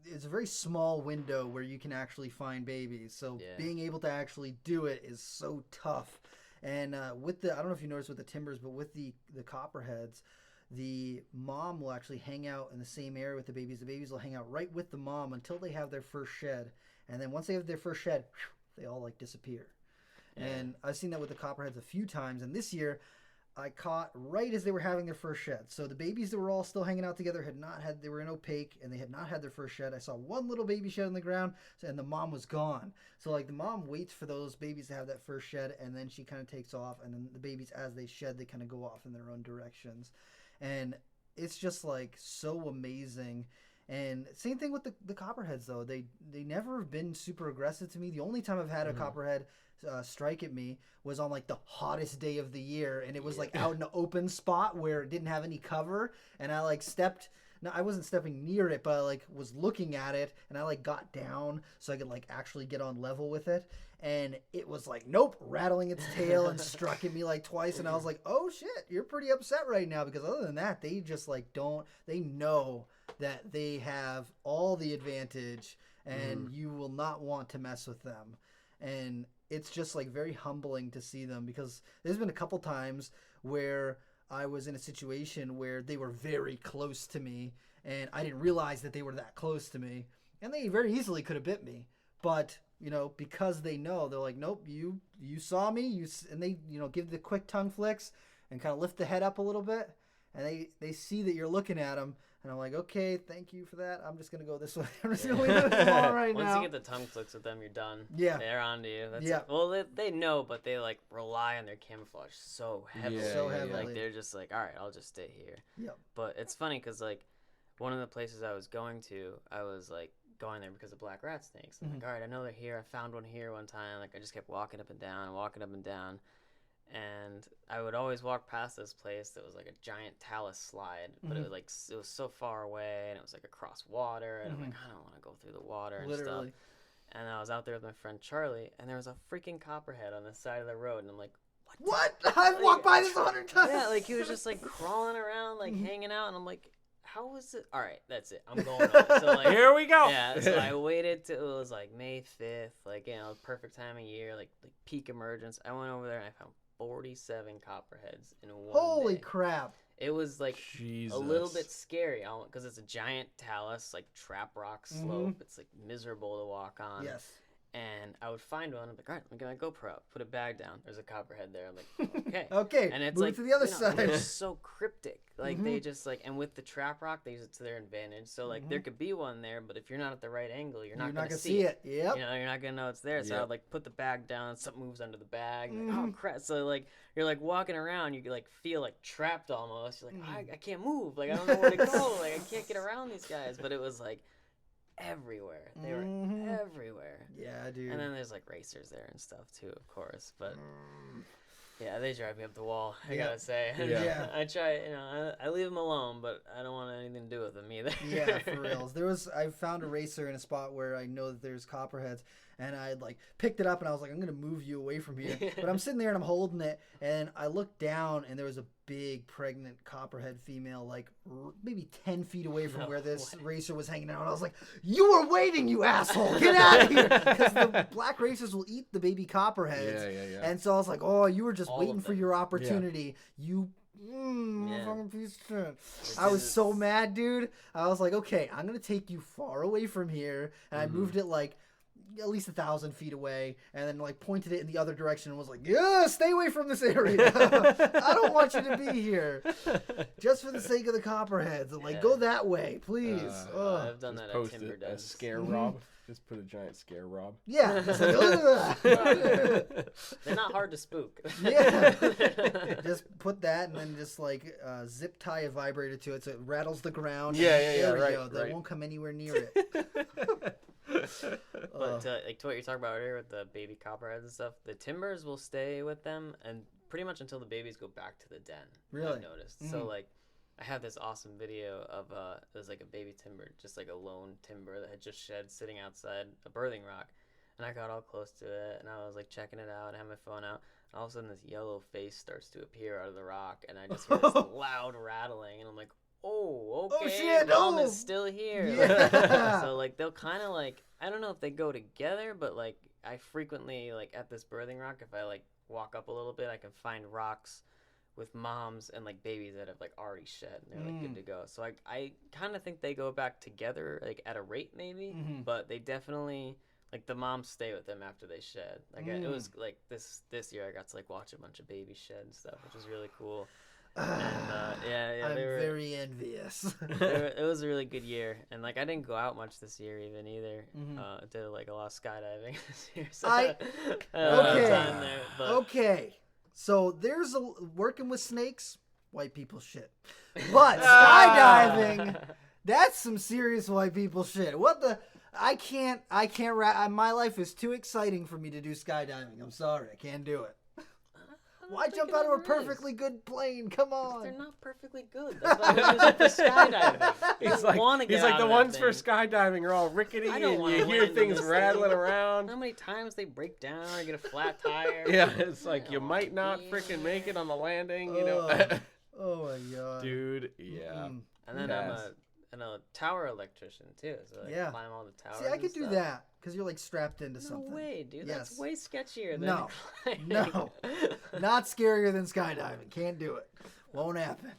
it's a very small window where you can actually find babies. So being able to actually do it is so tough. And with the, I don't know if you noticed with the timbers, but with the copperheads, the mom will actually hang out in the same area with the babies. The babies will hang out right with the mom until they have their first shed. And then once they have their first shed, they all like disappear. Yeah. And I've seen that with the copperheads a few times. And this year I caught right as they were having their first shed. So the babies that were all still hanging out together they were in opaque and they had not had their first shed. I saw one little baby shed on the ground and the mom was gone. So like the mom waits for those babies to have that first shed and then she kind of takes off, and then the babies, as they shed, they kind of go off in their own directions. And it's just like so amazing. And same thing with the copperheads though. They never have been super aggressive to me. The only time I've had a copperhead strike at me was on like the hottest day of the year, and it was like out in an open spot where it didn't have any cover, and I like stepped. No, I wasn't stepping near it, but I like was looking at it, and I like got down so I could like actually get on level with it. And it was like, nope, rattling its tail and struck at me like twice. And I was like, oh shit, you're pretty upset right now. Because other than that, they just like they know that they have all the advantage and you will not want to mess with them. And it's just like very humbling to see them, because there's been a couple times where I was in a situation where they were very close to me and I didn't realize that they were that close to me, and they very easily could have bit me. But you know, because they know, they're like, nope, you saw me, and they, you know, give the quick tongue flicks and kind of lift the head up a little bit, and they see that you're looking at them, and I'm like, okay, thank you for that. I'm just gonna go this way. I'm just gonna leave it alone right now. Once you get the tongue flicks with them, you're done. Yeah, they're on to you. That's yeah. it. Well, they know, but they like rely on their camouflage so heavily. So heavily. Like they're just like, all right, I'll just stay here. Yep. But it's funny because like one of the places I was going to, I was like going there because of black rat snakes. I'm like, all right, I know they're here. I found one here one time. Like I just kept walking up and down, and I would always walk past this place that was like a giant talus slide, but it was so far away, and it was like across water, and I'm like, I don't want to go through the water and stuff. And I was out there with my friend Charlie, and there was a freaking copperhead on the side of the road, and I'm like, what? I've walked by this 100 times. Yeah, like he was just like crawling around, like hanging out, and I'm like, how was it? All right, that's it. I'm going on. So like, here we go. Yeah, so I waited till it was like May 5th, like, you know, perfect time of year, like peak emergence. I went over there and I found 47 copperheads in one Holy day. crap. It was like Jesus. a little bit scary because it's a giant talus, like trap rock slope. It's like miserable to walk on. Yes. And I would find one. I'm like, all right, let me get my GoPro up, put it back down. There's a copperhead there. I'm like, okay. Okay. And it's move like to the other you know, side. they're so cryptic. Like they just like, and with the trap rock, they use it to their advantage. So like there could be one there, but if you're not at the right angle, you're not gonna see it. Yep. You know, you're not gonna know it's there. So I'd like put the bag down, something moves under the bag. And, like, oh crap! So like you're like walking around, you like feel like trapped almost. You're like, I can't move. Like I don't know where to go. Like I can't get around these guys. But it was like everywhere. They were everywhere. Yeah, dude. And then there's like racers there and stuff too, of course. But yeah, they drive me up the wall. I gotta say. Yeah. I try. You know, I leave them alone, but I don't want anything to do with them either. Yeah, for reals. I found a racer in a spot where I know that there's copperheads, and I like picked it up and I was like, I'm gonna move you away from here. But I'm sitting there and I'm holding it, and I looked down and there was a big pregnant copperhead female, like maybe 10 feet away from where this racer was hanging out. And I was like, you were waiting, you asshole! Get out of here! Because the black racers will eat the baby copperheads. Yeah. And so I was like, oh, you were just All waiting of for them. your opportunity. You fucking piece of shit. I was so mad, dude. I was like, okay, I'm gonna take you far away from here, and I moved it like at least 1,000 feet away, and then like pointed it in the other direction and was like, "Yeah, stay away from this area. I don't want you to be here, just for the sake of the copperheads. And like, go that way, please." I've done that at Post Timber it as Dens. scare rob. Just put a giant scare rob. Yeah. It's like, They're not hard to spook. yeah. Just put that and then just like zip tie a vibrator to it so it rattles the ground. Yeah, There we right, go. They right. won't come anywhere near it. But like to what you're talking about earlier with the baby copperheads and stuff, the timbers will stay with them and pretty much until the babies go back to the den. Really? I've noticed. So like, I have this awesome video of it was like a baby timber, just like a lone timber that had just shed sitting outside a birthing rock, and I got all close to it and I was like checking it out. I had my phone out. And all of a sudden, this yellow face starts to appear out of the rock, and I just hear this loud rattling, and I'm like, "Oh, okay, shit, Mom oh. is still here." Yeah. So like they'll kind of like, I don't know if they go together, but like I frequently like at this birthing rock, if I like walk up a little bit, I can find rocks with moms and like babies that have like already shed and they're like good to go. So I kind of think they go back together like at a rate maybe, but they definitely like the moms stay with them after they shed. Like it was like this year I got to like watch a bunch of babies shed and stuff, which was really cool. And I'm very envious. it was a really good year, and like I didn't go out much this year even either. I did like a lot of skydiving this year, so I had a lot of time there. But Okay. So there's working with snakes, white people shit. But skydiving, that's some serious white people shit. What the? I can't. My life is too exciting for me to do skydiving. I'm sorry, I can't do it. Why jump out of a perfectly good plane? Come on. They're not perfectly good. That's why I use it for skydiving. He's like, the ones for skydiving are all rickety, I don't and wanna you hear land in things this rattling thing. around. How many times they break down or get a flat tire? Yeah, it's like you don't might wanna not be freaking in make it there. on the landing, you know. Oh my god. Dude, yeah. And then I'm a tower electrician too, so I Yeah. climb all the towers. See, I could and do stuff. that because you're like strapped into No something. way, dude. Yes. That's way sketchier than No. climbing. No. Not scarier than skydiving. Can't do it. Won't happen.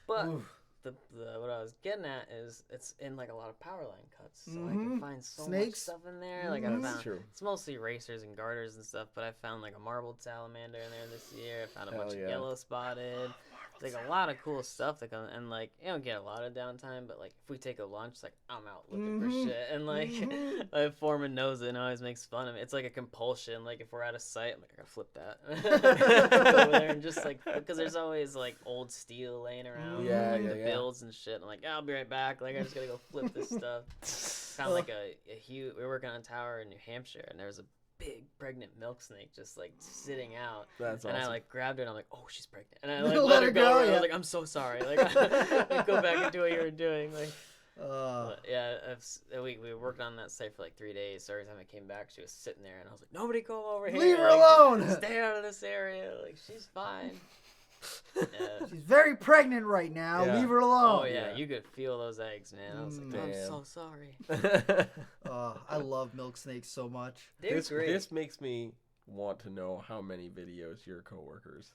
But Oof. the what I was getting at is it's in like a lot of power line cuts, so I Mhm. can find so Snakes? much stuff in there. Like Mhm. I That's found true. it's mostly racers and garters and stuff, but I found like a marbled salamander in there this year. I found a Hell bunch yeah. of yellow spotted. Like a lot of cool stuff that comes, and like you don't get a lot of downtime, but like if we take a lunch, like I'm out looking for shit, and like my foreman knows it and always makes fun of me. It's like a compulsion. Like if we're at a site, I'm like I gotta flip that. Go over there and just like because there's always like old steel laying around, Yeah, like yeah, the yeah. builds and shit. I'm like I'll be right back. Like I just gotta go flip this stuff. Found like a huge. We were working on a tower in New Hampshire, and there was a big pregnant milk snake just like sitting out. That's And awesome. I like grabbed her and I'm like, oh, she's pregnant. And I like Let let her her go, go. And I yeah. was like, I'm so sorry. Like, go back and do what you were doing. Like, but, yeah, we worked on that site for like 3 days. So every time I came back, she was sitting there, and I was like, nobody go over here. Leave her Like, alone. Stay out of this area. Like, she's fine. Yeah. She's very pregnant right now. Yeah. Leave her alone. Oh yeah, Yeah. you could feel those eggs, man. I was like, I'm Damn. so sorry. I love milk snakes so much. They're great. This makes me want to know how many videos your coworkers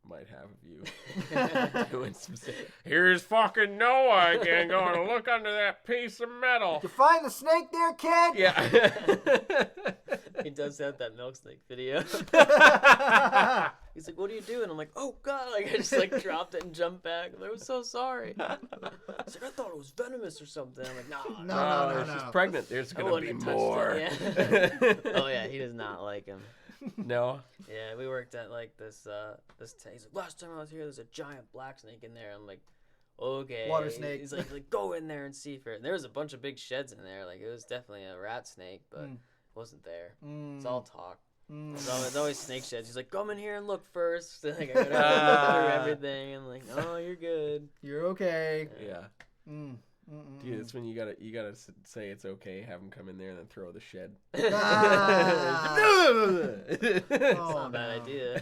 might have of you doing specific. Here's fucking Noah again going to look under that piece of metal. You find the snake there, kid? Yeah. He does have that milk snake video. He's like, what are you doing? I'm like, oh god, like I just like dropped it and jumped back. I'm like, I'm so sorry. He's like, I thought it was venomous or something. I'm like, nah, No. She's pregnant. There's I going to be wouldn't have more. touched it, yeah. Oh yeah, he does not like him. No. Yeah, we worked at like this he's like, last time I was here there's a giant black snake in there. I'm like, okay. Water snake. He's like go in there and see for it. And there was a bunch of big sheds in there. Like it was definitely a rat snake, but it wasn't there. It's all talk. It's always snake sheds. He's like, come in here and look first. Like I gotta look through everything. I'm like, oh, you're good. You're okay. Yeah. Dude, it's when you gotta say it's okay, have them come in there and then throw the shed. It's not a bad idea.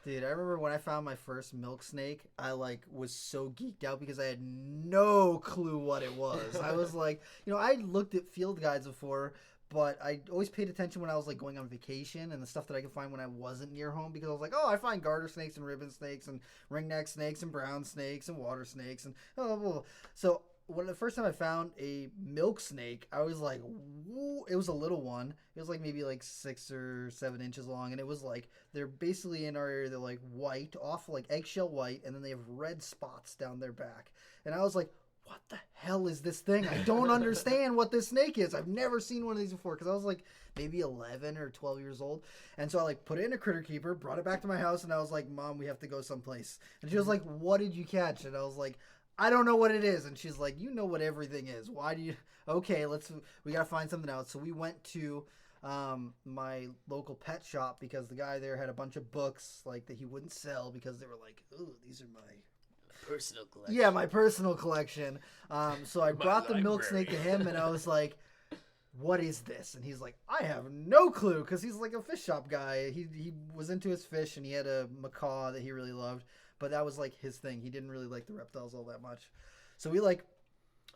Dude, I remember when I found my first milk snake, I like was so geeked out because I had no clue what it was. I was like, I looked at field guides before, but I always paid attention when I was like going on vacation and the stuff that I could find when I wasn't near home because I was like, oh, I find garter snakes and ribbon snakes and ringneck snakes and brown snakes and water snakes and blah, blah, blah. So when the first time I found a milk snake, I was like, whoa. It was a little one. It was like maybe like 6 or 7 inches long, and it was like they're basically in our area. They're like white, off like eggshell white, and then they have red spots down their back. And I was like, what the hell is this thing? I don't understand what this snake is. I've never seen one of these before because I was like maybe 11 or 12 years old. And so I like put it in a critter keeper, brought it back to my house, and I was like, Mom, we have to go someplace. And she was like, what did you catch? And I was like, I don't know what it is. And she's like, you know what everything is. Why do you? Okay, we got to find something out. So we went to my local pet shop because the guy there had a bunch of books like that he wouldn't sell because they were like, ooh, these are my personal collection. Yeah, my personal collection. So I brought the milk snake to him, and I was like, what is this? And he's like, I have no clue, because he's like a fish shop guy. He was into his fish, and he had a macaw that he really loved, but that was like his thing. He didn't really like the reptiles all that much. So we like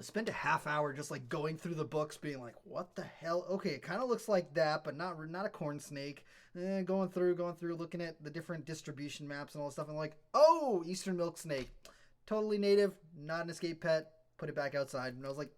spent a half hour just like going through the books being like, what the hell? Okay, it kind of looks like that, but not a corn snake. Going through, looking at the different distribution maps and all this stuff, and like, oh, eastern milk snake. Totally native, not an escape pet. Put it back outside. And I was like,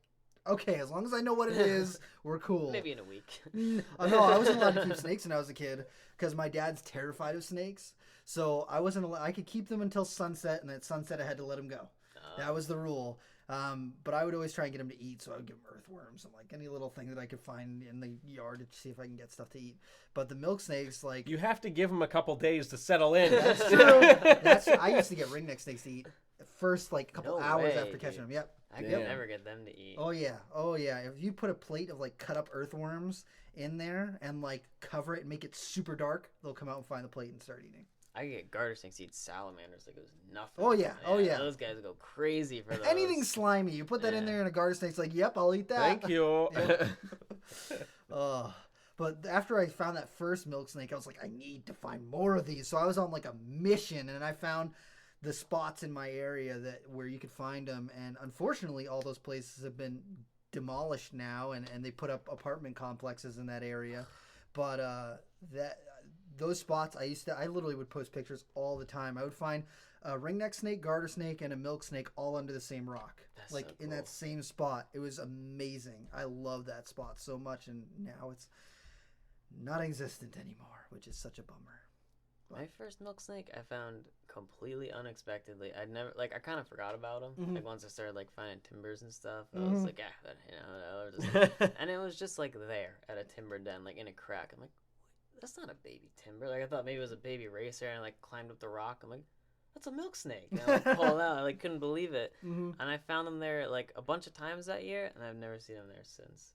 okay, as long as I know what it is, we're cool. Maybe in a week. No, I wasn't allowed to keep snakes when I was a kid because my dad's terrified of snakes. So I wasn't allowed. I could keep them until sunset, and at sunset I had to let them go. That was the rule. But I would always try and get them to eat, so I would give them earthworms and like any little thing that I could find in the yard to see if I can get stuff to eat. But the milk snakes, like, You have to give them a couple days to settle in. that's true. I used to get ringneck snakes to eat first, like, couple No hours way, after catching them. Yep. I could Damn. never get them to eat. Oh yeah. If you put a plate of like cut up earthworms in there and like cover it and make it super dark, they'll come out and find the plate and start eating. I could get garter snakes to eat salamanders like it was nothing. Oh yeah. Those guys go crazy for those. Anything slimy, you put that in there in a garter snake's like, yep, I'll eat that. Thank you. Yep. But after I found that first milk snake, I was like, I need to find more of these. So I was on like a mission, and I found the spots in my area where you could find them. And unfortunately, all those places have been demolished now, and they put up apartment complexes in that area. But those spots, I literally would post pictures all the time. I would find a ringneck snake, garter snake, and a milk snake all under the same rock. That's like so in cool. that same spot. It was amazing. I love that spot so much, and now it's not existent anymore, which is such a bummer. My first milk snake I found completely unexpectedly. I kind of forgot about them. Mhm. Like once I started like finding timbers and stuff, I Mhm. was like, whatever. And it was just like there at a timber den, like in a crack. I'm like, wait, that's not a baby timber. Like I thought maybe it was a baby racer, and I like climbed up the rock. I'm like, that's a milk snake. And I like pulled out. I like couldn't believe it. Mm-hmm. And I found them there like a bunch of times that year, and I've never seen them there since.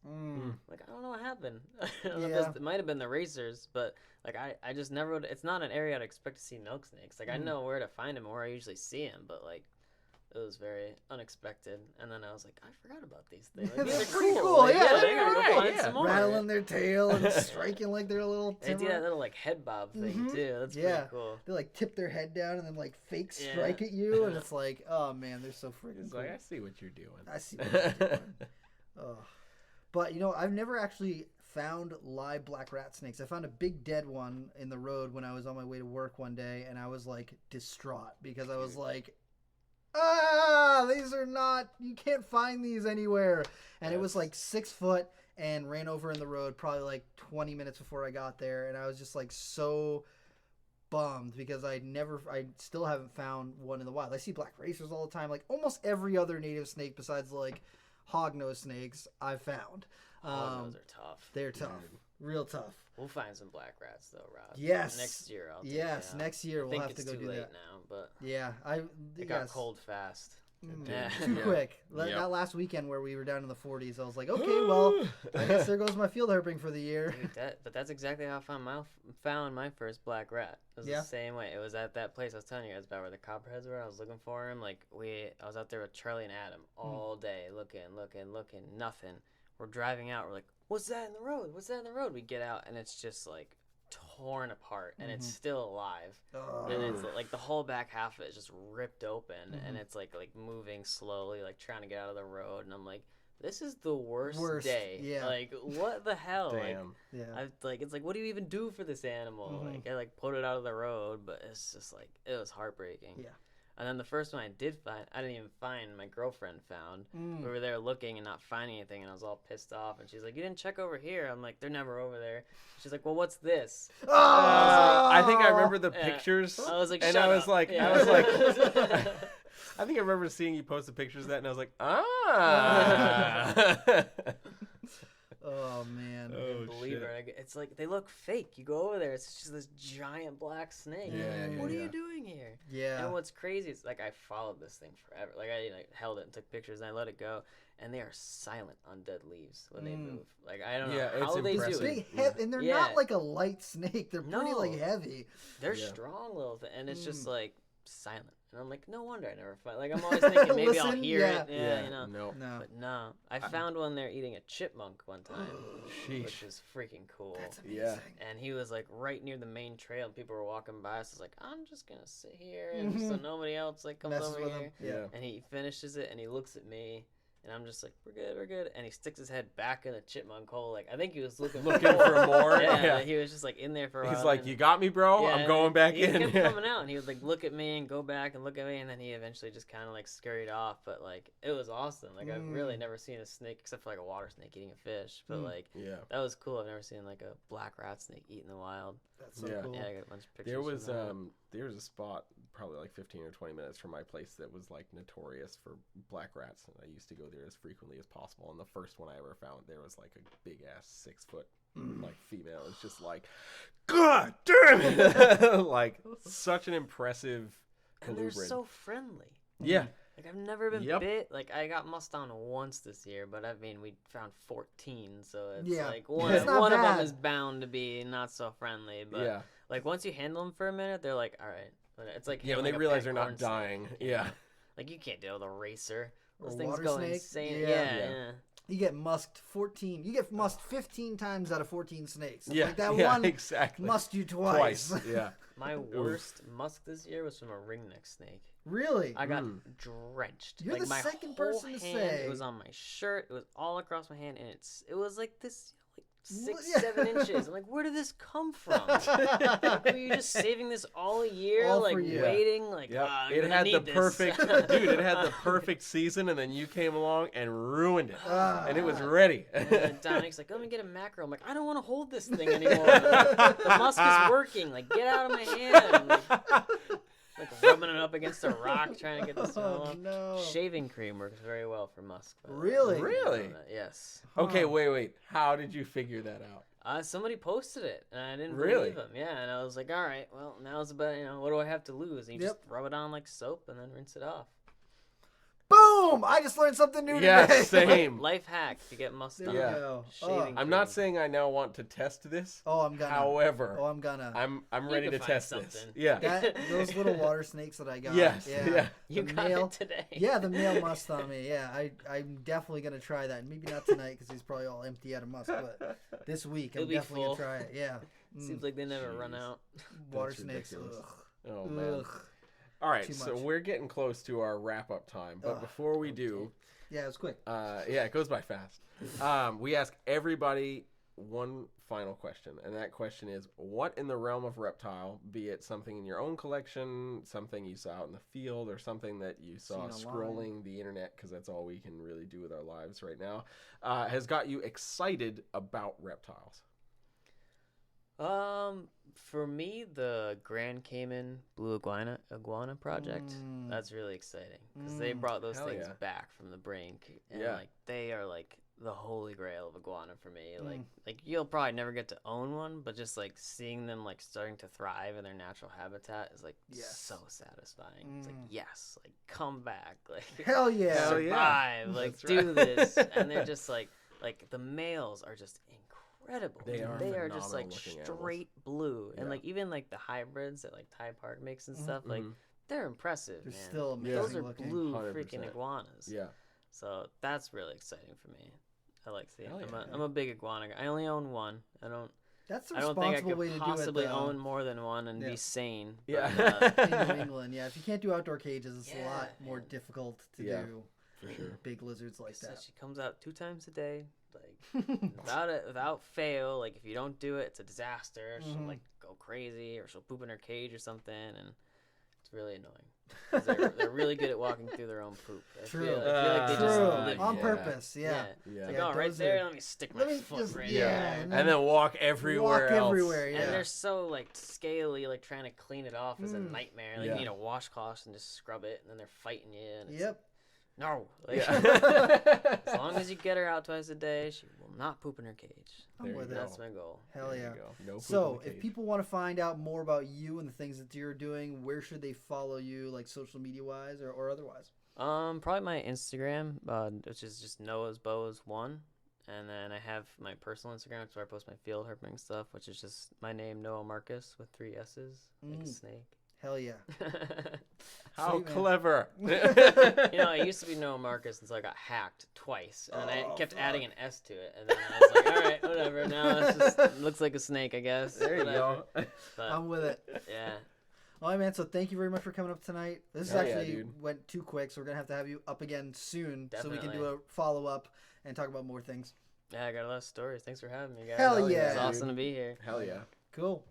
Like, I don't know what happened. I don't know if it might have been the racers, but like I just never would. It's not an area I'd expect to see milk snakes. Like I know where to find them, where I usually see them, but like it was very unexpected. And then I was like, I forgot about these things. Like, They're these are pretty cool. cool, Like, yeah, they're they're gonna right, go find yeah. some more. Rattling their tail and striking like they're a little They do timber. that little like head bob thing Mhm. too. That's Yeah. pretty cool. They like tip their head down and then like fake Yeah. strike at you, and it's like, oh man, they're so freaking It's cool. like, I see what you're doing. I see what you're doing. Oh. But I've never actually found live black rat snakes. I found a big dead one in the road when I was on my way to work one day, and I was like distraught because I was like, these are not, you can't find these anywhere. And it was like 6 foot and ran over in the road probably like 20 minutes before I got there. And I was just like so bummed because I still haven't found one in the wild. I see black racers all the time. Like almost every other native snake besides like hognose snakes I've found. Those are tough. They're tough. Real tough. We'll find some black rats though, Rob. Yes. Next year I'll take Yes, it out. next year I we'll think have it's to go too do late that. now, but Yeah, it got cold fast. Yeah. Yeah. Too quick. Yep. That last weekend where we were down in the 40s, I was like, okay, well, I guess there goes my field herping for the year. Dude, but that's exactly how I found my first black rat. It was Yeah. the same way. It was at that place I was telling you guys about where the copperheads were. I was looking for him. Like I was out there with Charlie and Adam all day, looking, nothing. We're driving out. We're like, what's that in the road? What's that in the road? We get out, and it's just like torn apart, and it's still alive. And it's like the whole back half of it is just ripped open, and it's like moving slowly, like trying to get out of the road. And I'm like, this is the worst day. Yeah. Like, what the hell? Like, Damn. Yeah. it's like, what do you even do for this animal? Like, I like put it out of the road, but it's just like, it was heartbreaking. Yeah. And then the first one I did find, I didn't even find, my girlfriend found. We were there looking and not finding anything, and I was all pissed off. And she's like, "You didn't check over here." I'm like, "They're never over there." She's like, "Well, what's this?" I think I remember the pictures. I was like, and "Shut I was up." like, Yeah. I was like, I think I remember seeing you post the pictures of that, and I was like, ah. Oh man. Oh, Believe shit. it. It's like they look fake. You go over there, it's just this giant black snake. Yeah, What are yeah. you doing here? Yeah. And what's crazy is like I followed this thing forever. Like I held it and took pictures and I let it go, and they are silent on dead leaves when they move. Like I don't know Yeah, how it's they do impressive. it. Big and they're Yeah. not like a light snake. They're pretty No. like heavy. They're Yeah. strong little thing, and it's just like silent. And I'm like, no wonder I never find. Like I'm always thinking maybe I'll Listen, hear yeah. it. Yeah, you know. No. No. But no, I found one there eating a chipmunk one time, Sheesh. which is freaking cool. Yeah. And he was like right near the main trail, and people were walking by. So I was like, I'm just gonna sit here, and so nobody else like comes Messes over with here. him. Yeah. Yeah. And he finishes it, and he looks at me, and I'm just like, we're good. And he sticks his head back in the chipmunk hole. Like I think he was looking Looking for more. Yeah, Yeah. he was just like in there for a while. He's like, and- "You got me, bro. Yeah, I'm going back he in." kept coming out, and he would like look at me and go back and look at me, and then he eventually just kind of like scurried off. But like it was awesome. Like I've really never seen a snake except for like a water snake eating a fish. But like Yeah. that was cool. I've never seen like a black rat snake eat in the wild. That's so Yeah. cool. Yeah, I got a bunch of pictures. There was from there was a spot probably like 15 or 20 minutes from my place that was like notorious for black rats, and I used to go there as frequently as possible. And the first one I ever found, there was like a big ass 6 foot like female. It's just like, God damn it! Like such an impressive that. And they're colubrid. so friendly. Yeah. Like I've never been Yep. bit. Like I got mussed on once this year, but I mean we found 14, so it's Yeah. like one, It's not one of them bad. is bound to be not so friendly. But Yeah. like once you handle them for a minute, they're like, all right. But it's like Yeah, when handling they a realize pet they're not corn snake. dying. Yeah. Like you can't deal with a racer. Those Or things water go snake? insane. Yeah. Yeah, Yeah. yeah. You get musked 14. You get musked 15 times out of 14 snakes. It's Yeah. like that yeah, one exactly. musked you twice. Yeah. My worst musk this year was from a ringneck snake. Really? I got drenched. You're like the my second whole person to hand, say. It was on my shirt. It was all across my hand, and it was like this, like six, Yeah. 7 inches. I'm like, where did this come from? Were you just saving this all year, All like for you. waiting, like Yep. "Ah, I'm It gonna had the need this." perfect dude, it had the perfect season, and then you came along and ruined it. Ah. And it was ready. And then Dominic's like, let me get a macro. I'm like, I don't want to hold this thing anymore. Like, the musk is working. Like, get out of my hand. Like rubbing it up against a rock, trying to get the smell Oh off. no. Shaving cream works very well for musk. by the way. Really? Really? Yes. Okay, wait. How did you figure that out? Somebody posted it, and I didn't Really? believe him. Yeah, and I was like, all right, well, now's about, what do I have to lose? And you just rub it on like soap and then rinse it off. Boom! I just learned something new Yeah, today. same. Life hack to get musk There on. we Yeah. go. Shaving I'm not cream. saying I now want to test this. Oh, I'm gonna. However, I'm gonna. I'm You ready can to find test this. something. Yeah. Those little water snakes that I got. Yes. Yeah. Yeah. You The got male- it today. Yeah, the male musk on me. Yeah, I'm definitely gonna try that. Maybe not tonight because he's probably all empty out of musk. But this week I'm It'll be definitely full. gonna try it. Yeah. Seems like they never run Jeez. out. Water That's snakes. ridiculous. Ugh. Oh man. Ugh. All right, Too so much. we're getting close to our wrap up time, but Ugh, before we do, Yeah, it was quick. yeah, it goes by fast. We ask everybody one final question, and that question is, what in the realm of reptile, be it something in your own collection, something you saw out in the field, or something that you saw Seen scrolling the internet, because that's all we can really do with our lives right now, has got you excited about reptiles? For me, the Grand Cayman Blue Iguana Project, that's really exciting because they brought those Hell things yeah. back from the brink, and Yeah. like they are like the holy grail of iguana for me. Like you'll probably never get to own one, but just like seeing them like starting to thrive in their natural habitat is like Yes. so satisfying. It's like yes, like come back, like Hell yeah. Hell yeah. survive, like That's do right. this, and they're just like the males are just incredible. They are just like phenomenal looking animals. straight blue, and Yeah. like even like the hybrids that like Ty Park makes and stuff, like Mhm. they're impressive. They're man. still amazing Those are looking. blue 100%. freaking iguanas. Yeah. So that's really exciting for me. I like seeing. Hell yeah. I'm a big iguana guy. I only own one. I don't That's a think I responsible could way to do it. possibly though. own more than one and Yeah. be sane. Yeah. But, In New England, yeah. If you can't do outdoor cages, it's a lot Yeah, more man. difficult to Yeah. do. For sure. Big lizards like so that. she comes out 2 times a day, like without fail. Like if you don't do it, it's a disaster. She'll Mhm. like go crazy, or she'll poop in her cage or something, and it's really annoying. 'Cause they're really good at walking through their own poop. I True. feel like they just True. live On there. purpose, yeah. Yeah. Like, Yeah, oh, right those there. are- Let me stick my Let me foot just- right yeah, there. and And then walk everywhere Walk else. everywhere, yeah. And they're so like scaly, like trying to clean it off is a nightmare. Like Yeah. you need a washcloth and just scrub it, and then they're fighting you. And it's Yep. no. Like, Yeah. as long as you get her out twice a day, she will not poop in her cage. I'm There you with go. it. That's my goal. Hell There yeah. you go. No poop So, in the if cage. people want to find out more about you and the things that you're doing, where should they follow you, like social media wise or otherwise? Probably my Instagram, which is just Noah's Boas 1. And then I have my personal Instagram, where I post my field herping stuff, which is just my name, Noah Marcus, with 3 S's, like a snake. Hell yeah. How Sweet, man. clever. It used to be Noah Marcus until I got hacked twice, and then I kept adding an S to it, and then I was like, all right, whatever. Now it's just looks like a snake, I guess. There you Whatever. go. But, I'm with it. yeah. All right, man. So thank you very much for coming up tonight. This is Hell yeah, actually dude. went too quick, so we're gonna have you up again soon, so we can do Definitely. a follow up and talk about more things. Yeah, I got a lot of stories. Thanks for having me, guys. Hell Hell yeah, It's dude. awesome to be here. Hell yeah. Cool.